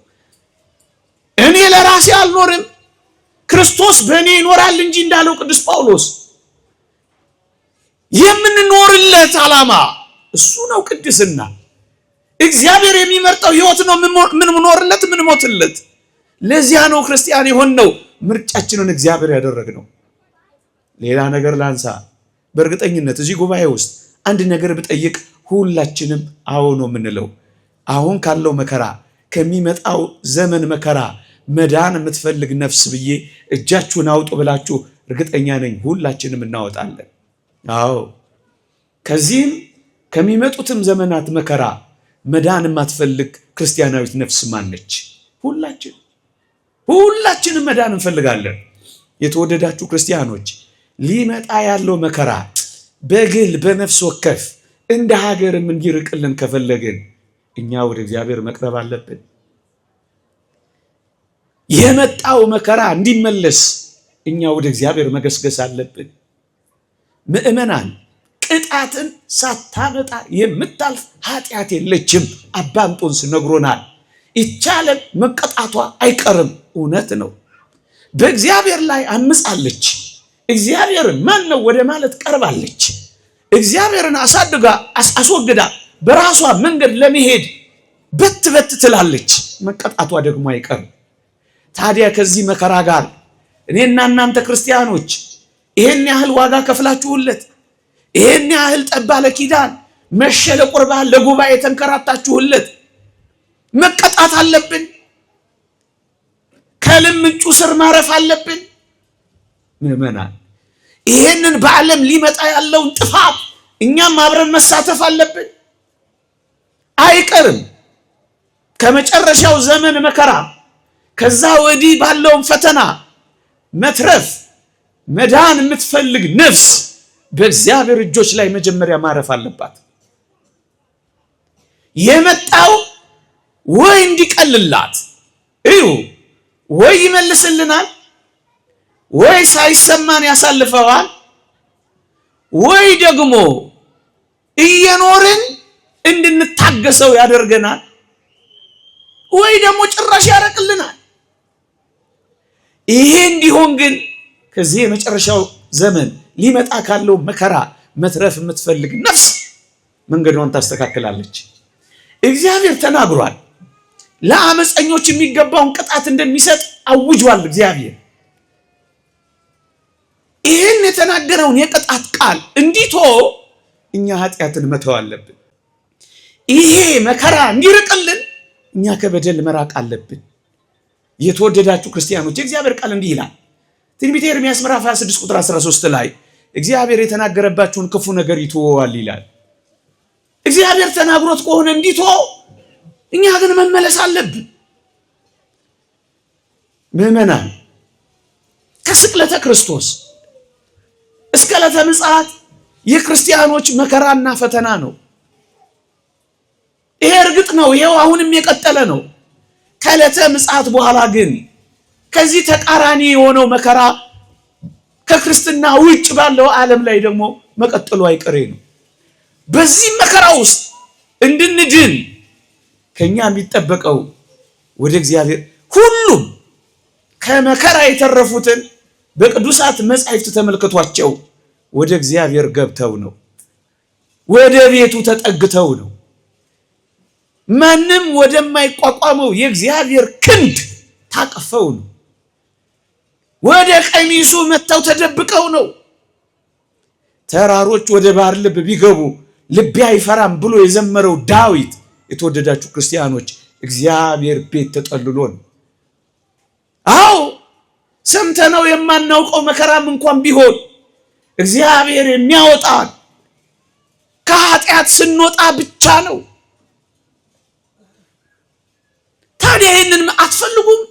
እኔ ለራሴ አልኖርም፣ ክርስቶስ በእኔ ይኖራል እንጂ እንዳለው ቅዱስ ጳውሎስ የምንኖርለት ዓላማ እሱ ነው። ቅድስና እግዚአብሔር የሚመርጠው ህይወት ነው። ምን ምኖርለት ምን ሞትለት። ለዚያ ነው ክርስቲያን የሆነው ምርጫችንን እግዚአብሔር ያደረግነው። ሌላ ነገር ላንሳ። በእርግጠኝነት እዚህ ጉባኤ ውስጥ አንድ ነገር ብጠይቅ ሁላችንም አዎ ነው የምንለው። አሁን ካለው መከራ ከሚመጣው ዘመን መከራ መዳን የምትፈልግ ነፍስ ብዬ እጃችሁን አውጡ ብላችሁ እርግጠኛ ነኝ ሁላችንም እናወጣለን። አዎ ከዚህም ከሚመጡትም ዘመናት መከራ መዳን የማትፈልግ ክርስቲያናዊት ነፍስ ማነች? ሁላችንም መዳን እንፈልጋለን። የተወደዳችሁ ክርስቲያኖች ሊመጣ ያለው መከራ በግል በነፍስ ወከፍ እንደ ሀገርም እንዲርቅልን ከፈለግን እኛ ወደ እግዚአብሔር መቅረብ አለብን። የመጣው መከራ እንዲመለስ እኛ ወደ እግዚአብሔር መገስገስ አለብን። ምእመናን ቅጣትን ሳታመጣ የምታልፍ ኃጢአት የለችም። አባ እንጦንስ ነግሮናል። ይቻለም መቀጣቷ አይቀርም። እውነት ነው። በእግዚአብሔር ላይ አምጻለች። እግዚአብሔር ማን ነው ወደ ማለት ቀርባለች። እግዚአብሔርን አሳድጋ አስወግዳ በራሷ መንገድ ለመሄድ በት ትላለች። መቀጣቷ ደግሞ አይቀርም። ታዲያ ከዚህ መከራ ጋር እኔና እናንተ ክርስቲያኖች ይሄን ያህል ዋጋ ከፍላችሁለት፣ ይሄን ያህል ጠባ ለኪዳን መሸ ለቁርባን ለጉባኤ ተንከራታችሁለት መቀጣት አለብን? ከልምንጩ ስር ማረፍ አለብን? ምእመናን ይሄንን በዓለም ሊመጣ ያለውን ጥፋት እኛም አብረን መሳተፍ አለብን። አይቀርም። ከመጨረሻው ዘመን መከራ ከዛ ወዲህ ባለውን ፈተና መትረፍ መዳን የምትፈልግ ነፍስ በእግዚአብሔር እጆች ላይ መጀመሪያ ማረፍ አለባት። የመጣው ወይ እንዲቀልላት እዩ፣ ወይ ይመልስልናል፣ ወይ ሳይሰማን ያሳልፈዋል፣ ወይ ደግሞ እየኖርን እንድንታገሰው ያደርገናል፣ ወይ ደግሞ ጭራሽ ያረቅልናል። ይሄ እንዲሆን ግን ከዚህ የመጨረሻው ዘመን ሊመጣ ካለው መከራ መትረፍ የምትፈልግ ነፍስ መንገዷን ታስተካክላለች። እግዚአብሔር ተናግሯል። ለአመፀኞች የሚገባውን ቅጣት እንደሚሰጥ አውጇል እግዚአብሔር። ይህን የተናገረውን የቅጣት ቃል እንዲቶ እኛ ኃጢአትን መተው አለብን። ይሄ መከራ እንዲርቅልን እኛ ከበደል መራቅ አለብን። የተወደዳችሁ ክርስቲያኖች የእግዚአብሔር ቃል እንዲህ ይላል። ትንቢተ ኤርምያስ ምዕራፍ 26 ቁጥር 13 ላይ እግዚአብሔር የተናገረባችሁን ክፉ ነገር ይተወዋል ይላል። እግዚአብሔር ተናግሮት ከሆነ እንዲተው እኛ ግን መመለስ አለብን። ምእመናን ከስቅለተ ክርስቶስ እስከ ዕለተ ምጽአት የክርስቲያኖች መከራና ፈተና ነው። ይሄ እርግጥ ነው። ይሄው አሁንም የቀጠለ ነው። ከዕለተ ምጽአት በኋላ ግን ከዚህ ተቃራኒ የሆነው መከራ ከክርስትና ውጭ ባለው ዓለም ላይ ደግሞ መቀጠሉ አይቀሬ ነው። በዚህ መከራ ውስጥ እንድንድን ከኛ የሚጠበቀው ወደ እግዚአብሔር ሁሉም ከመከራ የተረፉትን በቅዱሳት መጻሕፍት ተመልክቷቸው ወደ እግዚአብሔር ገብተው ነው፣ ወደ ቤቱ ተጠግተው ነው። ማንም ወደማይቋቋመው የእግዚአብሔር ክንድ ታቅፈው ነው። ወደ ቀሚሱ መተው ተደብቀው ነው። ተራሮች ወደ ባህር ልብ ቢገቡ ልቤ አይፈራም ብሎ የዘመረው ዳዊት የተወደዳችሁ ክርስቲያኖች እግዚአብሔር ቤት ተጠልሎ ነው። አዎ ሰምተነው የማናውቀው መከራም እንኳን ቢሆን እግዚአብሔር የሚያወጣን ከኃጢአት ስንወጣ ብቻ ነው። ታዲያ ይህንን አትፈልጉም?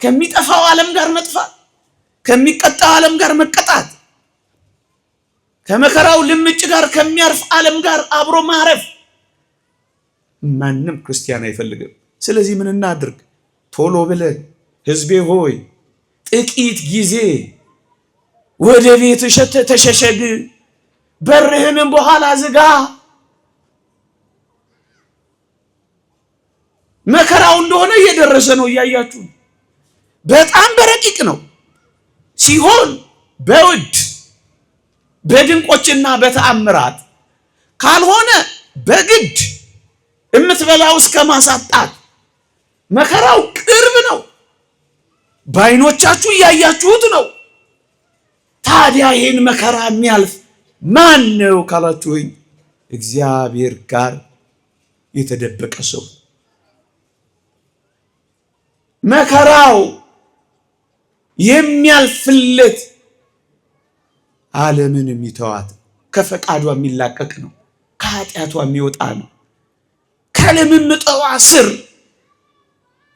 ከሚጠፋው ዓለም ጋር መጥፋት፣ ከሚቀጣው ዓለም ጋር መቀጣት፣ ከመከራው ልምጭ ጋር ከሚያርፍ ዓለም ጋር አብሮ ማረፍ ማንም ክርስቲያን አይፈልግም። ስለዚህ ምን እናድርግ? ቶሎ ብለን ሕዝቤ ሆይ ጥቂት ጊዜ ወደ ቤት ተሸሸግ፣ በርህንም በኋላ ዝጋ። መከራው እንደሆነ እየደረሰ ነው፣ እያያችሁ በጣም በረቂቅ ነው ሲሆን በውድ በድንቆችና በተአምራት ካልሆነ በግድ የምትበላው እስከ ማሳጣት መከራው ቅርብ ነው። በዓይኖቻችሁ እያያችሁት ነው። ታዲያ ይህን መከራ የሚያልፍ ማን ነው ካላችሁኝ፣ እግዚአብሔር ጋር የተደበቀ ሰው። መከራው የሚያልፍለት ዓለምን የሚተዋት ከፈቃዷ የሚላቀቅ ነው። ከኃጢአቷ የሚወጣ ነው። ከልምምጠዋ ስር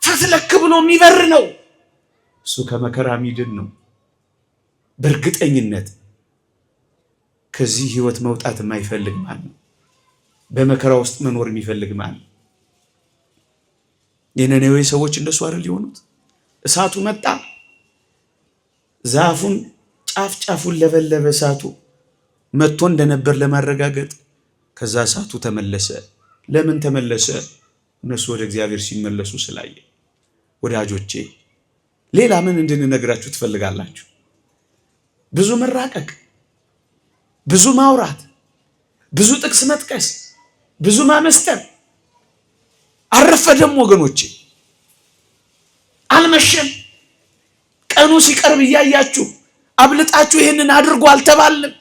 ፈትለክ ብሎ የሚበር ነው። እሱ ከመከራ የሚድን ነው። በእርግጠኝነት ከዚህ ህይወት መውጣት የማይፈልግ ማን ነው? በመከራ ውስጥ መኖር የሚፈልግ ማን ነው? የነነዌ ሰዎች እንደሱ አይደል የሆኑት? እሳቱ መጣ፣ ዛፉን ጫፍ ጫፉን ለበለበ እሳቱ መጥቶ እንደነበር ለማረጋገጥ። ከዛ እሳቱ ተመለሰ። ለምን ተመለሰ? እነሱ ወደ እግዚአብሔር ሲመለሱ ስላየ። ወዳጆቼ ሌላ ምን እንድንነግራችሁ ትፈልጋላችሁ? ብዙ መራቀቅ፣ ብዙ ማውራት፣ ብዙ ጥቅስ መጥቀስ፣ ብዙ ማመስጠር አረፈደም ወገኖቼ፣ አልመሸም። ቀኑ ሲቀርብ እያያችሁ አብልጣችሁ ይህንን አድርጎ አልተባልም።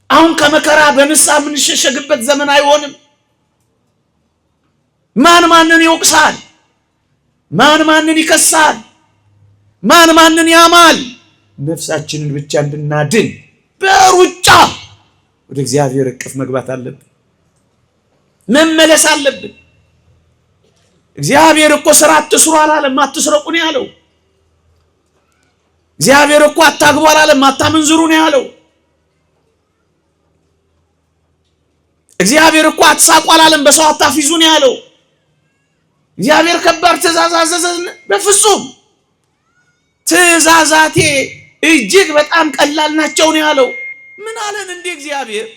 አሁን ከመከራ በንስሐ የምንሸሸግበት ዘመን አይሆንም። ማን ማንን ይወቅሳል? ማን ማንን ይከሳል? ማን ማንን ያማል? ነፍሳችንን ብቻ እንድናድን በሩጫ ወደ እግዚአብሔር እቅፍ መግባት አለብን፣ መመለስ አለብን። እግዚአብሔር እኮ ስራ አትስሩ አላለም፣ አትስረቁ ነው ያለው። እግዚአብሔር እኮ አታግቡ አላለም፣ አታመንዝሩ ነው ያለው። እግዚአብሔር እኮ አትሳቁ አላለም፣ በሰው አታፊዙ ነው ያለው። እግዚአብሔር ከባድ ትእዛዝ አዘዘን? በፍጹም ትእዛዛቴ እጅግ በጣም ቀላል ናቸው ነው ያለው። ምን አለን እንደ እግዚአብሔር?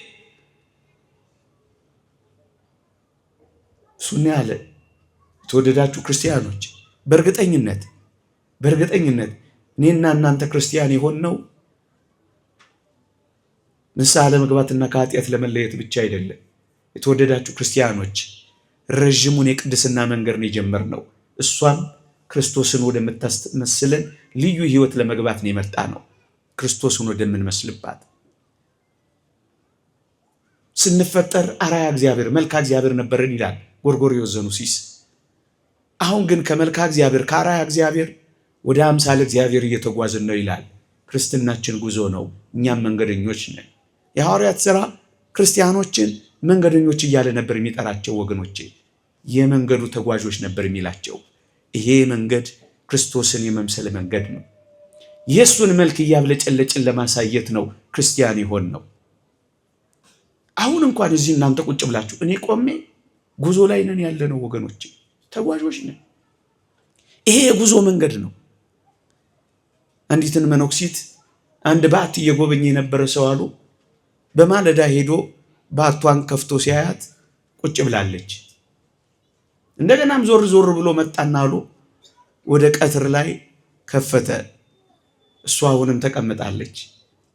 እሱን ያለ የተወደዳችሁ ክርስቲያኖች በእርግጠኝነት እኔና እናንተ ክርስቲያን የሆነው ንስሐ ለመግባትና ከኃጢአት ለመለየት ብቻ አይደለም። የተወደዳችሁ ክርስቲያኖች ረዥሙን የቅድስና መንገድ ነው የጀመርነው። እሷም ክርስቶስን ወደምታስመስለን ልዩ ህይወት ለመግባት ነው የመጣ ነው። ክርስቶስን ወደምንመስልባት ስንፈጠር አራያ እግዚአብሔር መልካ እግዚአብሔር ነበርን ይላል ጎርጎርዮስ ዘኑሲስ። አሁን ግን ከመልካ እግዚአብሔር ከአራያ እግዚአብሔር ወደ አምሳለ እግዚአብሔር እየተጓዝን ነው ይላል። ክርስትናችን ጉዞ ነው። እኛም መንገደኞች ነን። የሐዋርያት ሥራ ክርስቲያኖችን መንገደኞች እያለ ነበር የሚጠራቸው ወገኖቼ። የመንገዱ ተጓዦች ነበር የሚላቸው። ይሄ መንገድ ክርስቶስን የመምሰል መንገድ ነው። የእሱን መልክ እያብለጨለጭን ለማሳየት ነው ክርስቲያን የሆን ነው። አሁን እንኳን እዚህ እናንተ ቁጭ ብላችሁ እኔ ቆሜ ጉዞ ላይ ነን ያለ ነው ወገኖቼ፣ ተጓዦች ነን። ይሄ የጉዞ መንገድ ነው። አንዲትን መነኩሲት አንድ ባት እየጎበኘ የነበረ ሰው አሉ በማለዳ ሄዶ ባቷን ከፍቶ ሲያያት ቁጭ ብላለች። እንደገናም ዞር ዞር ብሎ መጣና አሉ ወደ ቀትር ላይ ከፈተ። እሷ አሁንም ተቀምጣለች።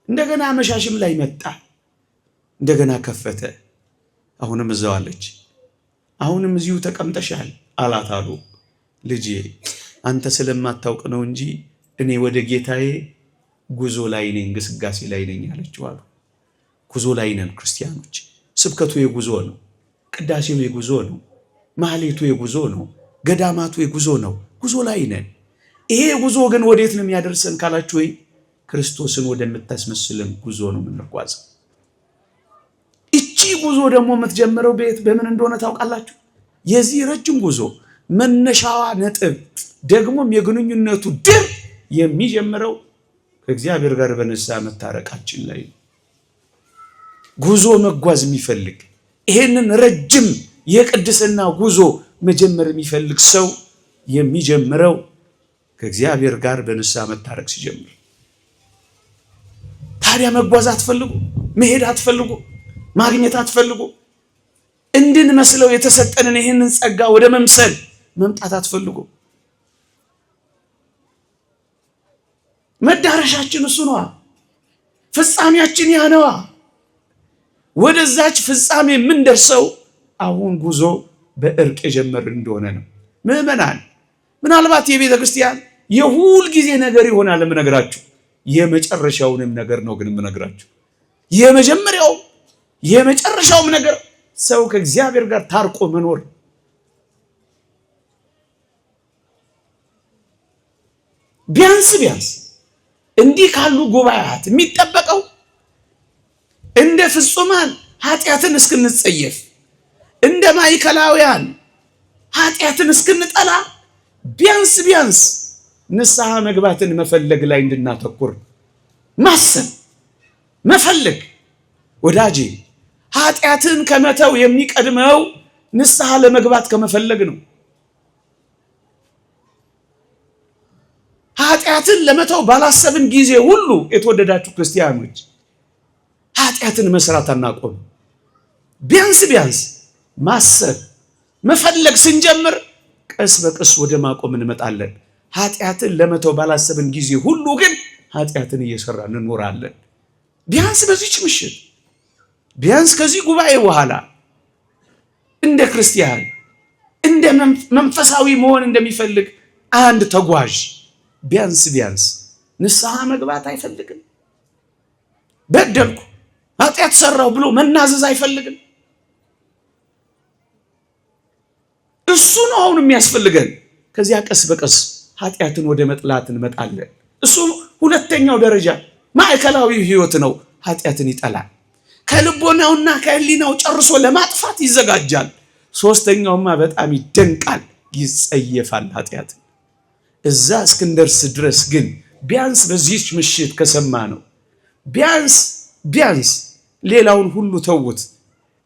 እንደገና አመሻሽም ላይ መጣ። እንደገና ከፈተ። አሁንም እዛው አለች። አሁንም እዚሁ ተቀምጠሻል አላት አሉ። ልጄ አንተ ስለማታውቅ ነው እንጂ እኔ ወደ ጌታዬ ጉዞ ላይ ነኝ፣ ግስጋሴ ላይ ነኝ አለችው አሉ። ጉዞ ላይ ነን ክርስቲያኖች። ስብከቱ የጉዞ ነው። ቅዳሴው የጉዞ ነው። ማህሌቱ የጉዞ ነው። ገዳማቱ የጉዞ ነው። ጉዞ ላይ ነን። ይሄ ጉዞ ግን ወዴት ነው የሚያደርሰን ካላችሁ ወይ ክርስቶስን ወደምታስመስለን ጉዞ ነው የምንጓዘው። እቺ ጉዞ ደግሞ የምትጀምረው በምን እንደሆነ ታውቃላችሁ? የዚህ ረጅም ጉዞ መነሻዋ ነጥብ ደግሞም የግንኙነቱ ድር የሚጀምረው ከእግዚአብሔር ጋር በንስሐ መታረቃችን ላይ ነው። ጉዞ መጓዝ የሚፈልግ ይሄንን ረጅም የቅድስና ጉዞ መጀመር የሚፈልግ ሰው የሚጀምረው ከእግዚአብሔር ጋር በንስሐ መታረቅ ሲጀምር። ታዲያ መጓዝ አትፈልጉ? መሄድ አትፈልጉ? ማግኘት አትፈልጉ? እንድንመስለው የተሰጠንን ይሄንን ጸጋ ወደ መምሰል መምጣት አትፈልጉ? መዳረሻችን እሱ ነዋ። ፍጻሜያችን ያ ነዋ። ወደዛች ፍጻሜ የምንደርሰው አሁን ጉዞ በእርቅ የጀመርን እንደሆነ ነው። ምዕመናን ምናልባት የቤተ ክርስቲያን የሁል ጊዜ ነገር ይሆናል የምነግራችሁ፣ የመጨረሻውንም ነገር ነው ግን የምነግራችሁ። የመጨረሻውም ነገር ሰው ከእግዚአብሔር ጋር ታርቆ መኖር። ቢያንስ እንዲህ ካሉ ጉባኤያት የሚጠበቀው እንደ ፍጹማን ኃጢአትን እስክንጸየፍ፣ እንደ ማዕከላውያን ኃጢአትን እስክንጠላ ቢያንስ ንስሐ መግባትን መፈለግ ላይ እንድናተኩር ማሰብ መፈለግ። ወዳጄ ኃጢአትን ከመተው የሚቀድመው ንስሐ ለመግባት ከመፈለግ ነው። ኃጢአትን ለመተው ባላሰብን ጊዜ ሁሉ የተወደዳችሁ ክርስቲያኖች ኃጢአትን መስራት አናቆም። ቢያንስ ማሰብ መፈለግ ስንጀምር ቀስ በቀስ ወደ ማቆም እንመጣለን። ኃጢአትን ለመተው ባላሰብን ጊዜ ሁሉ ግን ኃጢአትን እየሰራን እንኖራለን። ቢያንስ በዚህች ምሽት ቢያንስ ከዚህ ጉባኤ በኋላ እንደ ክርስቲያን እንደ መንፈሳዊ መሆን እንደሚፈልግ አንድ ተጓዥ ቢያንስ ንስሐ መግባት አይፈልግም? በደልኩ ኃጢአት ሰራው ብሎ መናዘዝ አይፈልግም? እሱ ነው አሁን የሚያስፈልገን። ከዚያ ቀስ በቀስ ኃጢአትን ወደ መጥላት እንመጣለን። እሱ ሁለተኛው ደረጃ ማዕከላዊ ህይወት ነው። ኃጢአትን ይጠላል። ከልቦናውና ከህሊናው ጨርሶ ለማጥፋት ይዘጋጃል። ሶስተኛውማ በጣም ይደንቃል፣ ይጸየፋል ኃጢአትን። እዛ እስክንደርስ ድረስ ግን ቢያንስ በዚህች ምሽት ከሰማ ነው ቢያንስ ሌላውን ሁሉ ተውት፣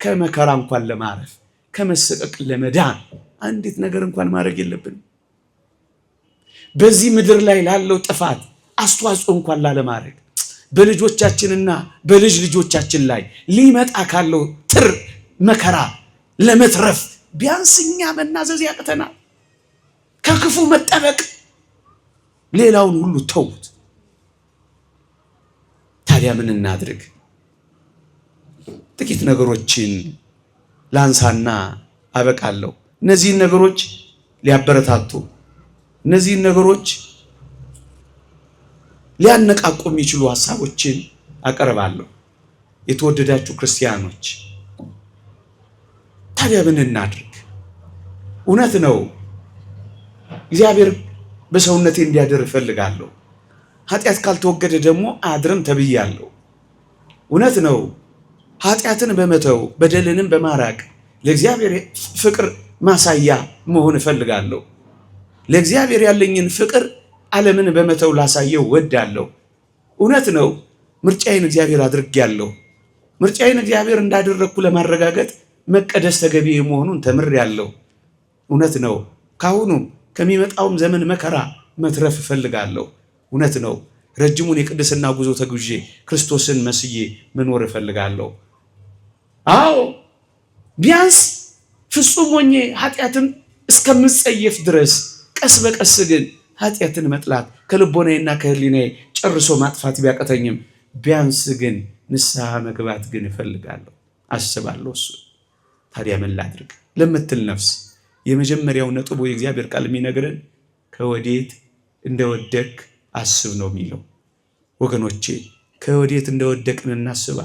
ከመከራ እንኳን ለማረፍ ከመሰቀቅ ለመዳን አንዲት ነገር እንኳን ማድረግ የለብንም። በዚህ ምድር ላይ ላለው ጥፋት አስተዋጽኦ እንኳን ላለማድረግ በልጆቻችንና በልጅ ልጆቻችን ላይ ሊመጣ ካለው መከራ ለመትረፍ ቢያንስ እኛ መናዘዝ ያቅተናል። ከክፉ መጠበቅ፣ ሌላውን ሁሉ ተውት። ታዲያ ምን እናድርግ? ጥቂት ነገሮችን ላንሳና አበቃለሁ። እነዚህን ነገሮች ሊያበረታቱ፣ እነዚህን ነገሮች ሊያነቃቁ የሚችሉ ሐሳቦችን አቀርባለሁ። የተወደዳችሁ ክርስቲያኖች ታዲያ ምን እናድርግ? እውነት ነው እግዚአብሔር በሰውነቴ እንዲያድር እፈልጋለሁ። ኃጢአት ካልተወገደ ደግሞ አድርም ተብያለሁ። እውነት ነው ኃጢአትን በመተው በደልንም በማራቅ ለእግዚአብሔር ፍቅር ማሳያ መሆን እፈልጋለሁ። ለእግዚአብሔር ያለኝን ፍቅር ዓለምን በመተው ላሳየው ወዳለሁ። እውነት ነው ምርጫዬን እግዚአብሔር አድርጌያለሁ። ምርጫዬን እግዚአብሔር እንዳደረግኩ ለማረጋገጥ መቀደስ ተገቢ መሆኑን ተምሬያለሁ። እውነት ነው ካሁኑም ከሚመጣውም ዘመን መከራ መትረፍ እፈልጋለሁ። እውነት ነው ረጅሙን የቅድስና ጉዞ ተጉዤ ክርስቶስን መስዬ መኖር እፈልጋለሁ። አዎ ቢያንስ ፍጹም ሆኜ ኃጢአትን እስከምጸየፍ ድረስ ቀስ በቀስ ግን ኃጢአትን መጥላት ከልቦናዬና ከህሊናዬ ጨርሶ ማጥፋት ቢያቀተኝም ቢያንስ ግን ንስሐ መግባት ግን እፈልጋለሁ፣ አስባለሁ። እሱ ታዲያ ምን ላድርግ ለምትል ነፍስ የመጀመሪያው ነጥቡ የእግዚአብሔር ቃል የሚነግረን ከወዴት እንደወደቅ አስብ ነው የሚለው። ወገኖቼ ከወዴት እንደወደቅን እናስባ።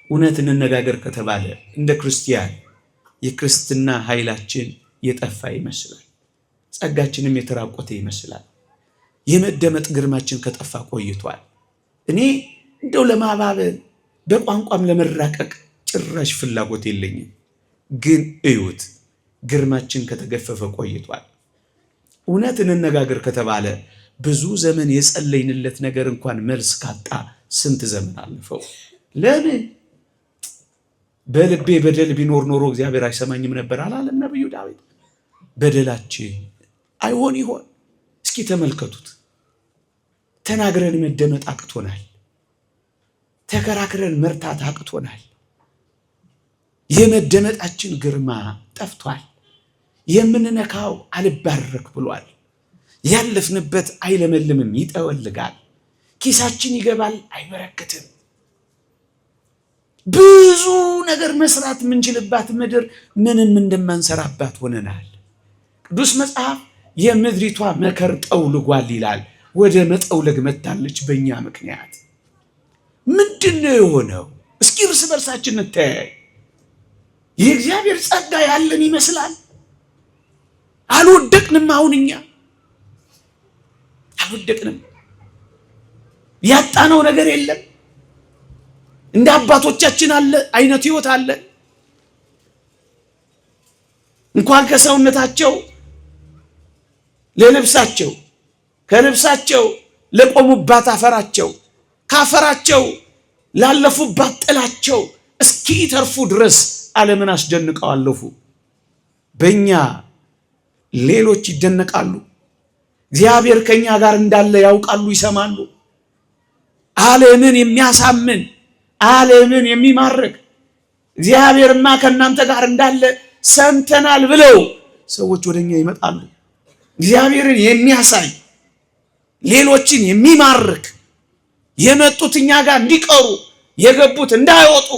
እውነት እንነጋገር ከተባለ እንደ ክርስቲያን የክርስትና ኃይላችን የጠፋ ይመስላል። ጸጋችንም የተራቆተ ይመስላል። የመደመጥ ግርማችን ከጠፋ ቆይቷል። እኔ እንደው ለማባበል በቋንቋም ለመራቀቅ ጭራሽ ፍላጎት የለኝም። ግን እዩት ግርማችን ከተገፈፈ ቆይቷል። እውነት እንነጋገር ከተባለ ብዙ ዘመን የጸለይንለት ነገር እንኳን መልስ ካጣ ስንት ዘመን አለፈው። ለምን? በልቤ በደል ቢኖር ኖሮ እግዚአብሔር አይሰማኝም ነበር አላለም ነብዩ ዳዊት? በደላችን አይሆን ይሆን? እስኪ ተመልከቱት። ተናግረን መደመጥ አቅቶናል። ተከራክረን መርታት አቅቶናል። የመደመጣችን ግርማ ጠፍቷል። የምንነካው አልባረክ ብሏል። ያለፍንበት አይለመልምም፣ ይጠወልጋል። ኪሳችን ይገባል፣ አይበረክትም። ብዙ ነገር መስራት የምንችልባት ምድር ምንም እንደማንሰራባት ሆነናል። ቅዱስ መጽሐፍ የምድሪቷ መከር ጠውልጓል ይላል። ወደ መጠውለግ መታለች በእኛ ምክንያት። ምንድን ነው የሆነው? እስኪ እርስ በርሳችን እንተያይ። የእግዚአብሔር ጸጋ ያለን ይመስላል። አልወደቅንም። አሁን እኛ አልወደቅንም። ያጣነው ነገር የለም። እንደ አባቶቻችን አለ አይነት ህይወት አለ። እንኳን ከሰውነታቸው ለልብሳቸው፣ ከልብሳቸው ለቆሙባት አፈራቸው፣ ካፈራቸው ላለፉባት ጥላቸው እስኪ ተርፉ ድረስ ዓለምን አስደንቀው አለፉ። በእኛ ሌሎች ይደነቃሉ። እግዚአብሔር ከኛ ጋር እንዳለ ያውቃሉ፣ ይሰማሉ። ዓለምን የሚያሳምን ዓለምን የሚማርክ እግዚአብሔርማ ከእናንተ ጋር እንዳለ ሰምተናል ብለው ሰዎች ወደኛ ይመጣሉ። እግዚአብሔርን የሚያሳይ ሌሎችን የሚማርክ የመጡት እኛ ጋር እንዲቀሩ የገቡት እንዳይወጡ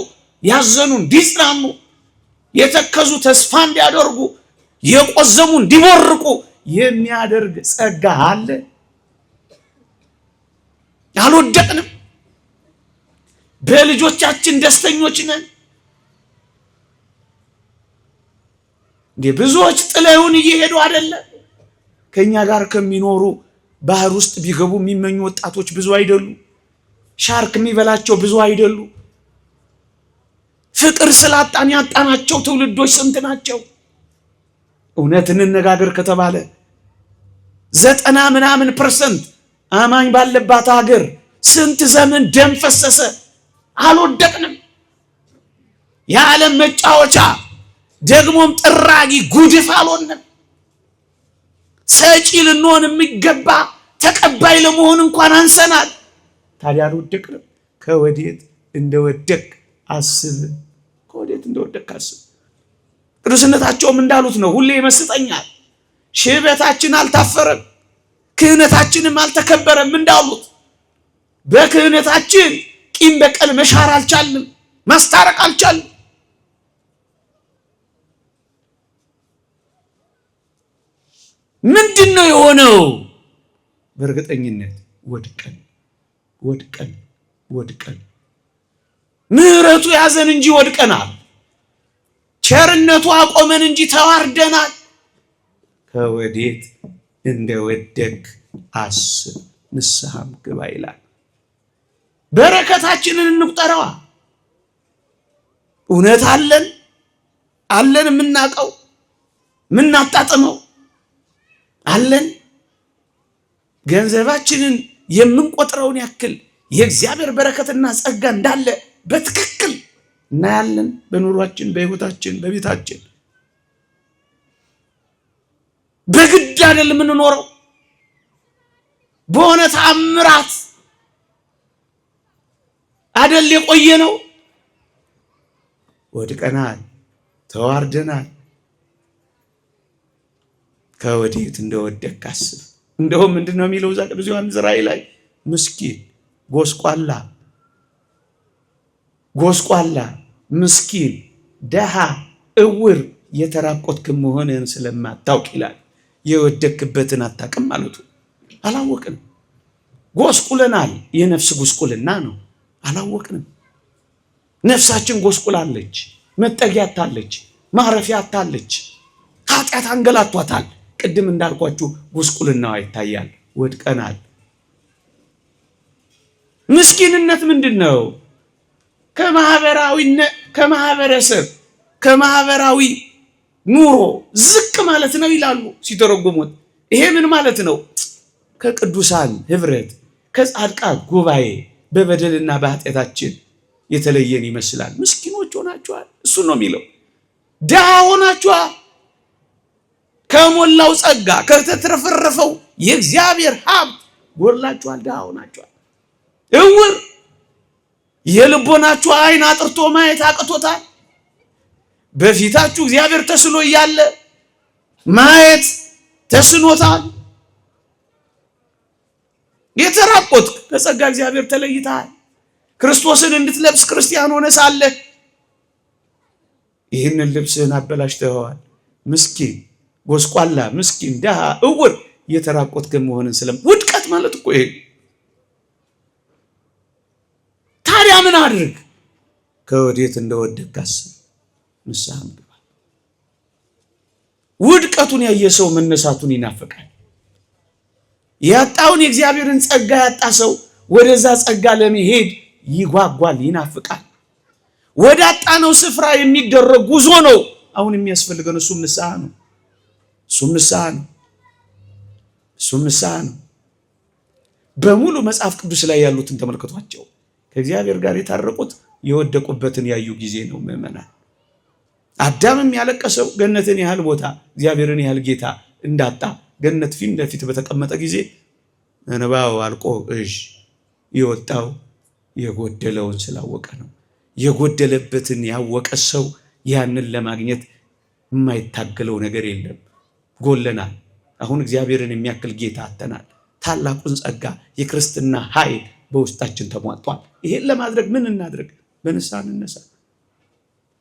ያዘኑ እንዲጽናኑ የተከዙ ተስፋ እንዲያደርጉ የቆዘሙ እንዲቦርቁ የሚያደርግ ጸጋ አለ። አልወደቅንም። በልጆቻችን ደስተኞች ነን። ብዙዎች ጥለውን እየሄዱ አይደለ? ከኛ ጋር ከሚኖሩ ባህር ውስጥ ቢገቡ የሚመኙ ወጣቶች ብዙ አይደሉ? ሻርክ የሚበላቸው ብዙ አይደሉ? ፍቅር ስላጣን ያጣናቸው ትውልዶች ስንት ናቸው? እውነት እንነጋገር ከተባለ 90% አማኝ ባለባት ሀገር ስንት ዘመን ደም ፈሰሰ። አልወደቅንም። የዓለም መጫወቻ ደግሞም ጥራጊ ጉድፍ አልሆንም። ሰጪ ልንሆን የሚገባ ተቀባይ ለመሆን እንኳን አንሰናል። ታዲያ አልወደቅንም። ከወዴት እንደወደቅ አስብ። ከወዴት እንደወደቅ አስብ። ቅዱስነታቸውም እንዳሉት ነው። ሁሌ ይመስጠኛል። ሽበታችን አልታፈረም፣ ክህነታችንም አልተከበረም እንዳሉት በክህነታችን ቂም በቀል መሻር አልቻልንም፣ ማስታረቅ አልቻልንም። ምንድነው የሆነው? በእርግጠኝነት ወድቀን ወድቀን ወድቀን ምሕረቱ ያዘን እንጂ ወድቀናል። ቸርነቱ አቆመን እንጂ ተዋርደናል። ከወዴት እንደወደቅ አስብ፣ ንስሐም ግባ ይላል። በረከታችንን እንቁጠረዋ። እውነት አለን የምናውቀው የምናጣጥመው አለን። ገንዘባችንን የምንቆጥረውን ያክል የእግዚአብሔር በረከትና ጸጋ እንዳለ በትክክል እናያለን። በኑሯችን፣ በሕይወታችን፣ በቤታችን በግድ አይደል የምንኖረው። በሆነ ተአምራት አይደል የቆየ ነው። ወድቀናል፣ ተዋርደናል። ከወዴት እንደወደቅ አስብ። እንደውም ምንድነው የሚለው እዛ ቅዱስ ዮሐንስ ራእይ ላይ ምስኪን፣ ጎስቋላ፣ ምስኪን፣ ደሃ፣ እውር የተራቆትክ መሆንህን ስለማታውቅ ይላል። የወደቅክበትን አታውቅም ማለቱ። አላወቅንም። ጎስቁለናል። የነፍስ ጉስቁልና ነው። አላወቅንም። ነፍሳችን ጎስቁላለች። መጠጊያ አታለች፣ ማረፊያ አታለች። ኃጢአት አንገላቷታል። ቅድም እንዳልኳችሁ ጉስቁልናዋ ይታያል። ወድቀናል። ምስኪንነት ምንድን ነው? ከማህበረሰብ ከማህበራዊ ኑሮ ዝቅ ማለት ነው ይላሉ ሲተረጉሙት። ይሄ ምን ማለት ነው? ከቅዱሳን ህብረት፣ ከጻድቃን ጉባኤ በበደልና በኃጢአታችን የተለየን ይመስላል። ምስኪኖች ሆናችኋል። እሱ ነው የሚለው። ድሃ ሆናችኋል። ከሞላው ጸጋ ከተትረፈረፈው የእግዚአብሔር ሀብት ጎድላችኋል። ድሃ ሆናችኋል። እውር የልቦናችሁ አይን አጥርቶ ማየት አቅቶታል። በፊታችሁ እግዚአብሔር ተስሎ እያለ ማየት ተስኖታል። የተራቆትክ ከጸጋ እግዚአብሔር ተለይተሃል። ክርስቶስን እንድትለብስ ክርስቲያን ሆነ ሳለ ይህንን ልብስህን አበላሽተኸዋል። ምስኪን፣ ጎስቋላ፣ ምስኪን፣ ደሃ፣ እውር የተራቆትክ መሆንን ውድቀት ማለት እኮ ይሄ። ታዲያ ምን አድርግ? ከወዴት እንደወደቅ አስብ፣ ንስሐም ግባ። ውድቀቱን ያየ ሰው መነሳቱን ይናፍቃል። ያጣውን የእግዚአብሔርን ጸጋ ያጣ ሰው ወደዛ ጸጋ ለመሄድ ይጓጓል፣ ይናፍቃል። ወደ አጣነው ስፍራ የሚደረግ ጉዞ ነው አሁን የሚያስፈልገን። እሱም ንስሐ ነው። እሱም ንስሐ ነው። በሙሉ መጽሐፍ ቅዱስ ላይ ያሉትን ተመልከቷቸው። ከእግዚአብሔር ጋር የታረቁት የወደቁበትን ያዩ ጊዜ ነው። ምዕመናን፣ አዳምም ያለቀሰው ገነትን ያህል ቦታ እግዚአብሔርን ያህል ጌታ እንዳጣ ገነት ፊት ለፊት በተቀመጠ ጊዜ እንባው አልቆ የወጣው የጎደለውን ስላወቀ ነው። የጎደለበትን ያወቀ ሰው ያንን ለማግኘት የማይታገለው ነገር የለም። ጎለናል። አሁን እግዚአብሔርን የሚያክል ጌታ አተናል። ታላቁን ጸጋ የክርስትና ኃይል በውስጣችን ተሟጧል። ይሄን ለማድረግ ምን እናድርግ? በንስሐ እንነሳ።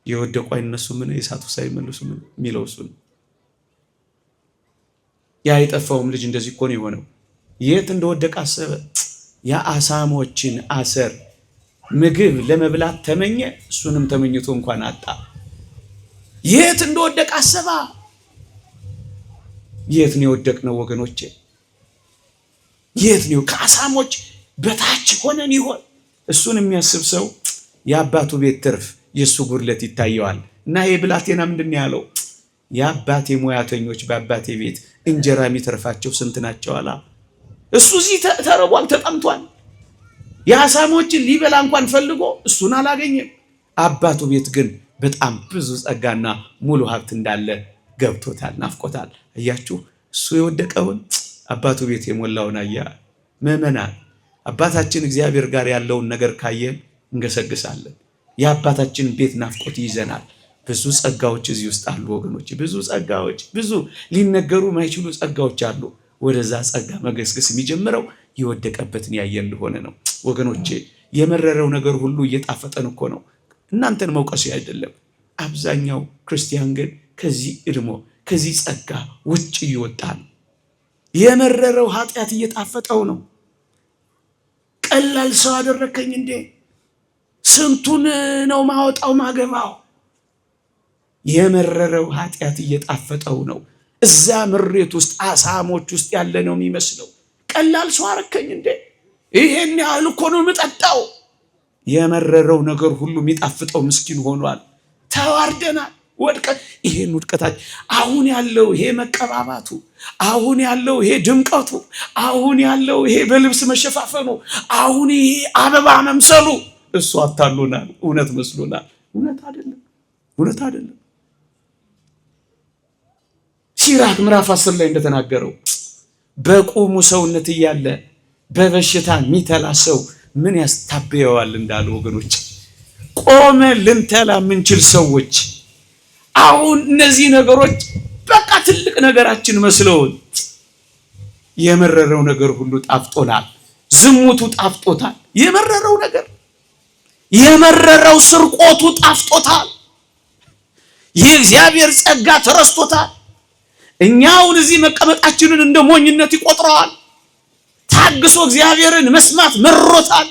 የወደቁ አይነሱ ምን የሳቱ ሳይመለሱ ምን የሚለው እሱ ነው። ያ የጠፋውም ልጅ እንደዚህ እኮ ነው የሆነው። የት እንደወደቀ አሰበ። የአሳሞችን አሰር ምግብ ለመብላት ተመኘ። እሱንም ተመኝቶ እንኳን አጣ። የት እንደወደቀ አሰባ። የት ነው የወደቅነው ወገኖቼ? የት ነው? ከአሳሞች በታች ሆነን ይሆን? እሱን የሚያስብ ሰው የአባቱ ቤት ትርፍ የሱ ጉድለት ይታየዋል። እና ይሄ ብላቴና ምንድን ነው ያለው? የአባቴ ሙያተኞች በአባቴ ቤት እንጀራ የሚተርፋቸው ስንት ናቸው አላ። እሱ እዚህ ተርቧል፣ ተጠምቷል። የአሳሞችን ሊበላ እንኳን ፈልጎ እሱን አላገኘም። አባቱ ቤት ግን በጣም ብዙ ጸጋና ሙሉ ሀብት እንዳለ ገብቶታል፣ ናፍቆታል። አያችሁ፣ እሱ የወደቀውን አባቱ ቤት የሞላውን አያ። ምዕመናን፣ አባታችን እግዚአብሔር ጋር ያለውን ነገር ካየን እንገሰግሳለን። የአባታችን ቤት ናፍቆት ይዘናል። ብዙ ጸጋዎች እዚህ ውስጥ አሉ ወገኖች፣ ብዙ ጸጋዎች፣ ብዙ ሊነገሩ ማይችሉ ጸጋዎች አሉ። ወደዛ ጸጋ መገስገስ የሚጀምረው የወደቀበትን ያየን እንደሆነ ነው ወገኖቼ። የመረረው ነገር ሁሉ እየጣፈጠን እኮ ነው። እናንተን መውቀስ አይደለም። አብዛኛው ክርስቲያን ግን ከዚህ እድሞ ከዚህ ጸጋ ውጭ ይወጣል። የመረረው ኃጢአት እየጣፈጠው ነው። ቀላል ሰው አደረከኝ እንዴ? ስንቱን ነው ማወጣው ማገባው? የመረረው ኃጢአት እየጣፈጠው ነው። እዛ ምሬት ውስጥ አሳሞች ውስጥ ያለ ነው የሚመስለው። ቀላል ሰው አረከኝ እንዴ? ይሄን ያህል እኮ ነው የምጠጣው። የመረረው ነገር ሁሉ የሚጣፍጠው ምስኪን ሆኗል። ተዋርደናል፣ ወድቀን። ይሄን ውድቀታችን አሁን ያለው ይሄ መቀባባቱ፣ አሁን ያለው ይሄ ድምቀቱ፣ አሁን ያለው ይሄ በልብስ መሸፋፈኑ፣ አሁን ይሄ አበባ መምሰሉ እሱ አታሉናል። እውነት መስሎናል። እውነት አይደለም፣ እውነት አይደለም። ሲራክ ምዕራፍ 10 ላይ እንደተናገረው በቁሙ ሰውነት እያለ በበሽታ የሚተላ ሰው ምን ያስታበየዋል እንዳሉ ወገኖች፣ ቆመ ልንተላ የምንችል ሰዎች አሁን እነዚህ ነገሮች በቃ ትልቅ ነገራችን መስለውን የመረረው ነገር ሁሉ ጣፍጦናል። ዝሙቱ ጣፍጦታል። የመረረው ነገር የመረረው ስርቆቱ ጣፍጦታል። የእግዚአብሔር ጸጋ ተረስቶታል። እኛውን እዚህ መቀመጣችንን እንደ ሞኝነት ይቆጥረዋል። ታግሶ እግዚአብሔርን መስማት መሮታል።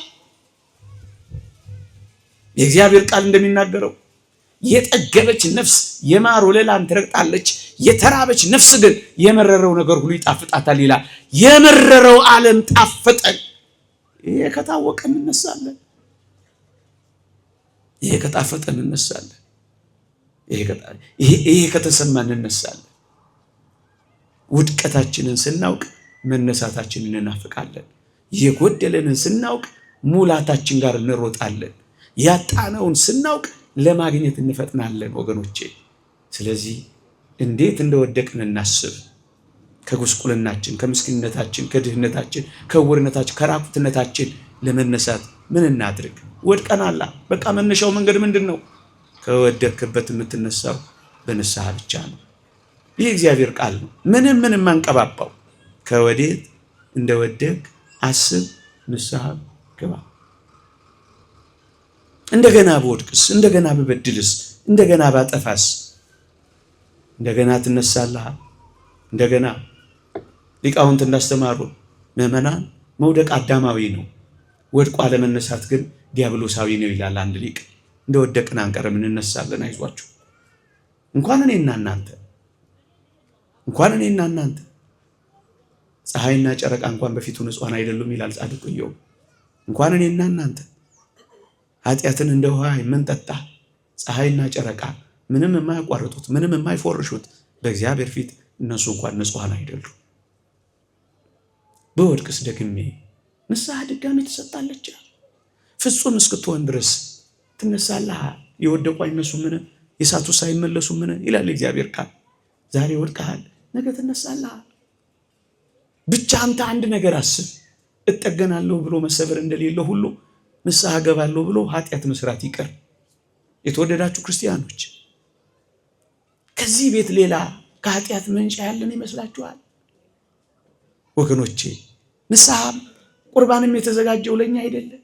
የእግዚአብሔር ቃል እንደሚናገረው የጠገበች ነፍስ የማር ወለላን ትረግጣለች፣ የተራበች ነፍስ ግን የመረረው ነገር ሁሉ ይጣፍጣታል ይላል። የመረረው ዓለም ጣፈጠን። ይሄ ከታወቀን እንነሳለን። ይሄ ከጣፈጠን እንነሳለን። ይሄ ከተሰማን እንነሳለን። ውድቀታችንን ስናውቅ መነሳታችንን እናፍቃለን። የጎደለንን ስናውቅ ሙላታችን ጋር እንሮጣለን። ያጣነውን ስናውቅ ለማግኘት እንፈጥናለን ወገኖቼ። ስለዚህ እንዴት እንደወደቅን እናስብ። ከጉስቁልናችን፣ ከምስኪንነታችን፣ ከድህነታችን፣ ከዕውርነታችን፣ ከራቁትነታችን ለመነሳት ምን እናድርግ? ወድቀናላ። በቃ መነሻው መንገድ ምንድን ነው? ከወደቅክበት የምትነሳው በንስሐ ብቻ ነው። ይህ እግዚአብሔር ቃል ነው። ምንም አንቀባባው። ከወዴት እንደወደቅ አስብ፣ ንስሐ ግባ። እንደገና በወድቅስ፣ እንደገና በበድልስ፣ እንደገና ባጠፋስ እንደገና ትነሳለህ። እንደገና ሊቃውንት እንዳስተማሩ ምዕመናን መውደቅ አዳማዊ ነው፣ ወድቆ አለመነሳት ግን ዲያብሎሳዊ ነው ይላል አንድ ሊቅ። እንደወደቅን አንቀርም፣ እንነሳለን። አይዟችሁ። እንኳን እኔና እናንተ ፀሐይና ጨረቃ እንኳን በፊቱ ንጹሐን አይደሉም ይላል ጻድቁ ኢዮብ። እንኳን እኔና እናንተ ኃጢአትን እንደ ውሃ የምንጠጣ ፀሐይና ጨረቃ ምንም የማያቋርጡት ምንም የማይፎርሹት በእግዚአብሔር ፊት እነሱ እንኳን ንጹሐን አይደሉም። በወድቅስ ደግሜ ንስሐ ድጋሜ ትሰጣለች። ፍጹም እስክትሆን ድረስ ትነሳለህ። የወደቁ አይነሱምን? የሳቱ ሳይመለሱምን? ይላል እግዚአብሔር ቃል። ዛሬ ወድቀሃል፣ ነገ ትነሳለህ። ብቻ አንተ አንድ ነገር አስብ፣ እጠገናለሁ ብሎ መሰበር እንደሌለ ሁሉ ንስሐ ገባለሁ ብሎ ኃጢአት መስራት ይቀር። የተወደዳችሁ ክርስቲያኖች ከዚህ ቤት ሌላ ከኃጢአት መንጫ ያለን ይመስላችኋል? ወገኖቼ ንስሐም ቁርባንም የተዘጋጀው ለኛ አይደለም?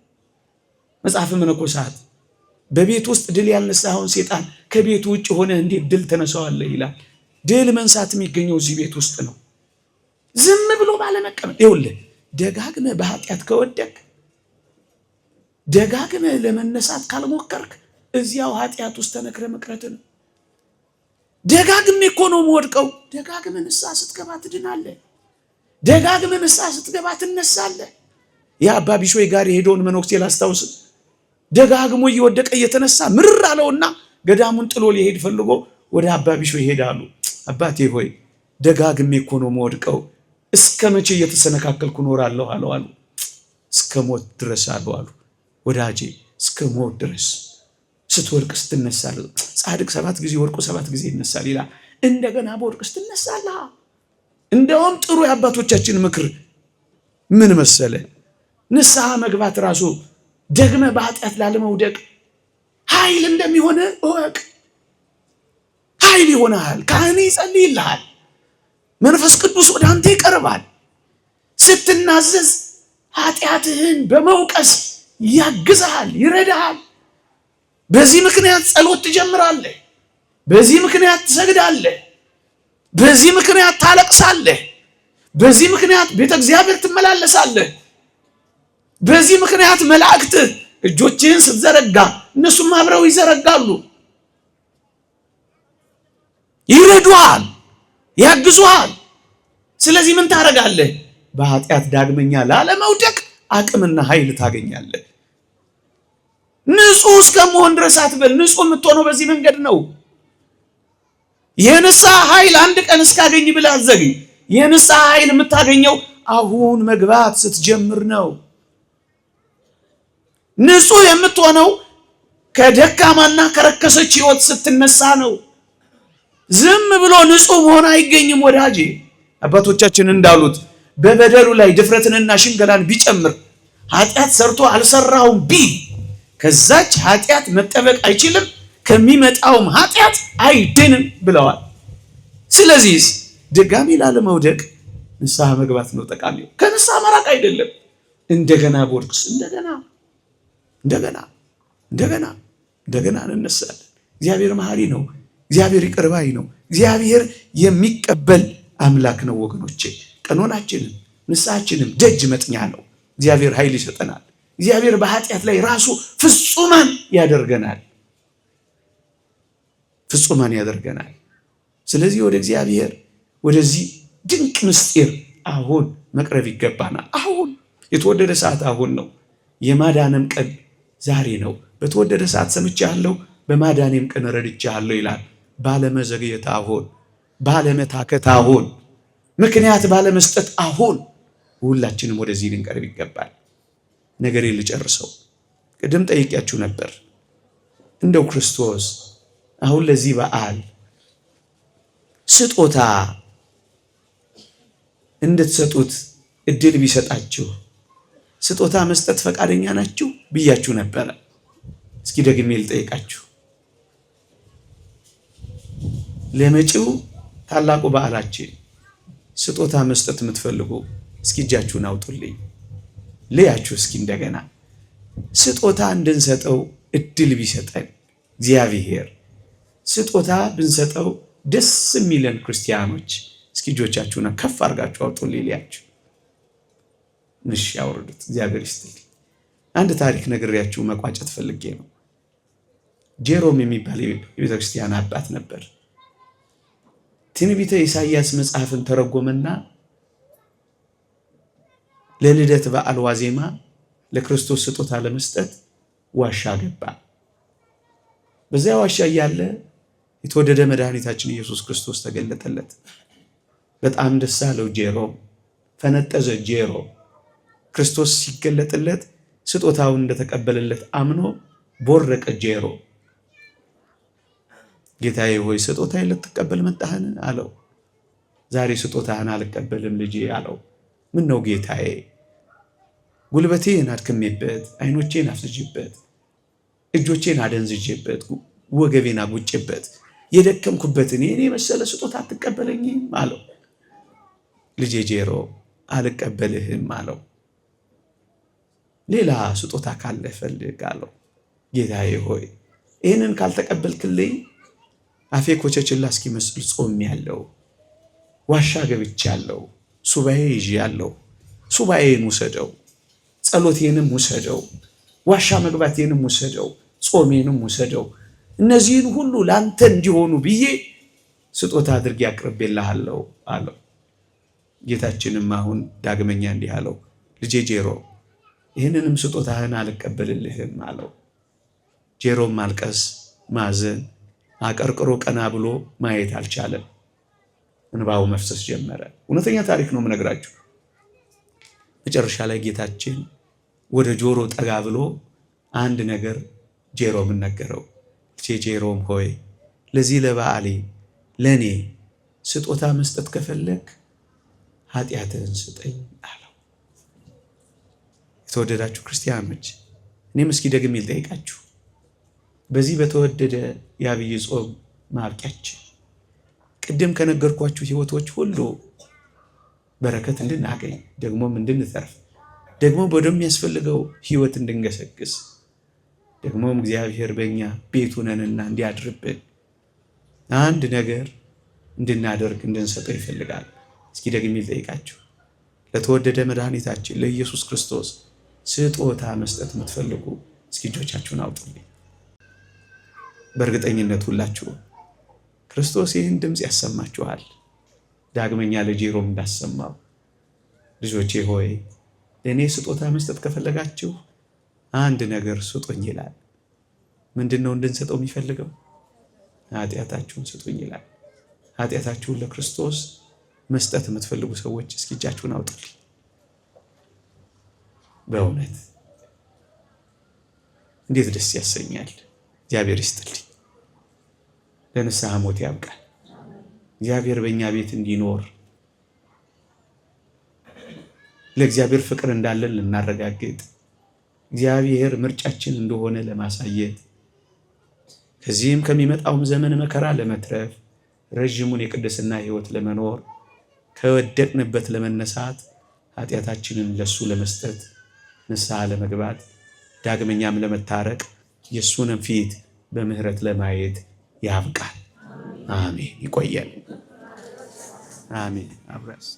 መጽሐፈ መነኮሳት በቤት ውስጥ ድል ያልነሳውን ሴጣን ከቤቱ ውጭ ሆነ እንዴት ድል ተነሳዋለህ ይላል። ድል መንሳት የሚገኘው እዚህ ቤት ውስጥ ነው። ዝም ብሎ ባለመቀመጥ። ይኸውልህ ደጋግመህ በኃጢአት ከወደቅ ደጋግመህ ለመነሳት ካልሞከርክ እዚያው ኃጢአት ውስጥ ተነክረ መቅረት ነው። ደጋግሜ እኮ ነው የምወድቀው። ደጋግመህ ንስሐ ስትገባ ትድናለህ። ደጋግመህ ንስሐ ስትገባ ትነሳለህ። የአባ ቢሾይ ጋር የሄደውን መነኩሴ ላስታውስ። ደጋግሞ እየወደቀ እየተነሳ ምርር አለውና ገዳሙን ጥሎ ሊሄድ ፈልጎ ወደ አባ ቢሾይ ይሄዳሉ። አባቴ ሆይ ደጋግሜ እኮ ነው የምወድቀው፣ እስከ መቼ እየተሰነካከልኩ እኖራለሁ አሉ። እስከ ሞት ድረስ አሉ። ወዳጄ እስከ ሞት ድረስ ስትወድቅ ስትነሳል። ጻድቅ 7 ጊዜ ወድቆ 7 ጊዜ ይነሳል ይላል። እንደገና በወድቅ ስትነሳለህ። እንደውም ጥሩ የአባቶቻችን ምክር ምን መሰለ? ንስሐ መግባት ራሱ ደግመ በኃጢአት ላለመውደቅ ኃይል እንደሚሆን እወቅ። ኃይል ይሆናል። ካህን ይጸልይልሃል። መንፈስ ቅዱስ ወደ አንተ ይቀርባል። ስትናዘዝ ኃጢአትህን በመውቀስ ያግዝሃል፣ ይረዳሃል። በዚህ ምክንያት ጸሎት ትጀምራለህ። በዚህ ምክንያት ትሰግዳለህ። በዚህ ምክንያት ታለቅሳለህ። በዚህ ምክንያት ቤተ እግዚአብሔር ትመላለሳለህ። በዚህ ምክንያት መላእክት እጆችህን ስትዘረጋ እነሱም አብረው ይዘረጋሉ፣ ይረዱሃል፣ ያግዙሃል። ስለዚህ ምን ታደርጋለህ? በኃጢአት ዳግመኛ ላለመውደቅ አቅምና ኃይል ታገኛለህ። ንጹህ እስከመሆን ድረስ አትበል። ንጹህ የምትሆነው በዚህ መንገድ ነው። የንስሐ ኃይል አንድ ቀን እስካገኝ ብለህ አትዘግይ። የንስሐ ኃይል የምታገኘው አሁን መግባት ስትጀምር ነው። ንጹህ የምትሆነው ከደካማና ከረከሰች ሕይወት ስትነሳ ነው። ዝም ብሎ ንጹህ መሆን አይገኝም ወዳጄ። አባቶቻችን እንዳሉት በበደሉ ላይ ድፍረትንና ሽንገላን ቢጨምር ኃጢአት ሰርቶ አልሰራውም ቢል ከዛች ኃጢአት መጠበቅ አይችልም፣ ከሚመጣውም ኃጢአት አይድንም ብለዋል። ስለዚህ ድጋሚ ላለመውደቅ ንስሐ መግባት ነው ጠቃሚው። ከንስሐ መራቅ አይደለም። እንደገና ቦርክስ እንደገና እንነሳለን። እግዚአብሔር መሐሪ ነው። እግዚአብሔር ይቅር ባይ ነው። እግዚአብሔር የሚቀበል አምላክ ነው ወገኖቼ። ቀኖናችንም ንስሐችንም ደጅ መጥኛ ነው። እግዚአብሔር ኃይል ይሰጠናል። እግዚአብሔር በኃጢአት ላይ ራሱ ፍጹማን ያደርገናል። ስለዚህ ወደ እግዚአብሔር ወደዚህ ድንቅ ምስጢር አሁን መቅረብ ይገባናል። አሁን የተወደደ ሰዓት አሁን ነው። የማዳንም ቀን ዛሬ ነው። በተወደደ ሰዓት ሰምቻለሁ፣ በማዳኔም ቀን ረድቻለሁ ይላል። ባለመዘግየት አሁን፣ ባለመታከት አሁን፣ ምክንያት ባለመስጠት አሁን ሁላችንም ወደዚህ ልንቀርብ ይገባል። ነገሬን ልጨርሰው። ቅድም ጠይቄያችሁ ነበር። እንደው ክርስቶስ አሁን ለዚህ በዓል ስጦታ እንድትሰጡት እድል ቢሰጣችሁ ስጦታ መስጠት ፈቃደኛ ናችሁ ብያችሁ ነበረ። እስኪ ደግሜ ልጠይቃችሁ። ለመጪው ታላቁ በዓላችን ስጦታ መስጠት የምትፈልጉ እስኪ እጃችሁን አውጡልኝ። ለያችሁ እስኪ እንደገና ስጦታ እንድንሰጠው እድል ቢሰጠን እግዚአብሔር፣ ስጦታ ብንሰጠው ደስ የሚለን ክርስቲያኖች እስኪ እጆቻችሁን ከፍ አድርጋችሁ አውጡልኝ። ለያችሁ ንሽ ያወርዱት። እግዚአብሔር ይስጥልኝ። አንድ ታሪክ ነግሬያችሁ መቋጨት ፈልጌ ነው። ጄሮም የሚባል የቤተክርስቲያን አባት ነበር። ትንቢተ ኢሳይያስ መጽሐፍን ተረጎመና ለልደት በዓል ዋዜማ ለክርስቶስ ስጦታ ለመስጠት ዋሻ ገባ። በዚያ ዋሻ እያለ የተወደደ መድኃኒታችን ኢየሱስ ክርስቶስ ተገለጠለት። በጣም ደስ አለው። ጄሮም ፈነጠዘ። ጄሮም ክርስቶስ ሲገለጥለት ስጦታውን እንደተቀበለለት አምኖ ቦረቀ። ጄሮም ጌታዬ ሆይ ስጦታዬን ልትቀበል መጣህን አለው። ዛሬ ስጦታህን አልቀበልም ልጄ አለው። ምን ነው ጌታዬ፣ ጉልበቴን አድክሜበት፣ አይኖቼን አፍዝዤበት፣ እጆቼን አደንዝዤበት፣ ወገቤን አጉጬበት የደከምኩበትን የኔ መሰለ ስጦታ አትቀበለኝም አለው። ልጄ ጄሮ አልቀበልህም አለው። ሌላ ስጦታ ካለ ፈልግ አለው። ጌታዬ ሆይ ይህንን ካልተቀበልክልኝ አፌ ኮቸችላ እስኪመስል ጾሜያለሁ፣ ዋሻ ገብቻለሁ፣ ሱባኤ ይዤአለሁ። ሱባኤን ውሰደው፣ ጸሎቴንም ውሰደው፣ ዋሻ መግባቴንም ውሰደው፣ ጾሜንም ውሰደው። እነዚህን ሁሉ ላንተ እንዲሆኑ ብዬ ስጦታ አድርጌ አቅርቤልሃለሁ አለው። ጌታችንም አሁን ዳግመኛ እንዲህ አለው፣ ልጄ ጄሮ ይህንንም ስጦታህን አልቀበልልህም አለው። ጄሮም ማልቀስ፣ ማዘን፣ አቀርቅሮ ቀና ብሎ ማየት አልቻለም። እንባው መፍሰስ ጀመረ። እውነተኛ ታሪክ ነው የምነግራችሁ። መጨረሻ ላይ ጌታችን ወደ ጆሮ ጠጋ ብሎ አንድ ነገር ጄሮምን ነገረው። ጄሮም ሆይ ለዚህ ለበዓሌ ለእኔ ስጦታ መስጠት ከፈለግ ኃጢአትህን ስጠኝ አለው። የተወደዳችሁ ክርስቲያኖች፣ እኔም እስኪ ደግሜ ልጠይቃችሁ። በዚህ በተወደደ የዐቢይ ጾም ማብቂያችን ቅድም ከነገርኳችሁ ሕይወቶች ሁሉ በረከት እንድናገኝ ደግሞም እንድንተርፍ ደግሞ ወደሚያስፈልገው ሕይወት እንድንገሰግስ ደግሞም እግዚአብሔር በእኛ ቤቱ ነንና እንዲያድርብን አንድ ነገር እንድናደርግ እንድንሰጠው ይፈልጋል። እስኪ ደግሜ ልጠይቃችሁ። ለተወደደ መድኃኒታችን ለኢየሱስ ክርስቶስ ስጦታ መስጠት የምትፈልጉ እስኪ እጆቻችሁን አውጡልኝ። በእርግጠኝነት ሁላችሁ ክርስቶስ ይህን ድምፅ ያሰማችኋል። ዳግመኛ ለጄሮም እንዳሰማው ልጆቼ ሆይ ለእኔ ስጦታ መስጠት ከፈለጋችሁ አንድ ነገር ስጡኝ ይላል። ምንድን ነው እንድንሰጠው የሚፈልገው? ኃጢአታችሁን ስጡኝ ይላል። ኃጢአታችሁን ለክርስቶስ መስጠት የምትፈልጉ ሰዎች እስኪ እጃችሁን አውጡልኝ። በእውነት እንዴት ደስ ያሰኛል። እግዚአብሔር ይስጥልኝ። ለንስሐ ሞት ያብቃል። እግዚአብሔር በእኛ ቤት እንዲኖር ለእግዚአብሔር ፍቅር እንዳለን ልናረጋግጥ እግዚአብሔር ምርጫችን እንደሆነ ለማሳየት ከዚህም ከሚመጣውም ዘመን መከራ ለመትረፍ ረዥሙን የቅድስና ሕይወት ለመኖር ከወደቅንበት ለመነሳት ኃጢአታችንን ለሱ ለመስጠት ንስሐ ለመግባት ዳግመኛም ለመታረቅ የሱንም ፊት በምህረት ለማየት ያብቃል። አሜን። ይቆያል። አሜን። አብራስ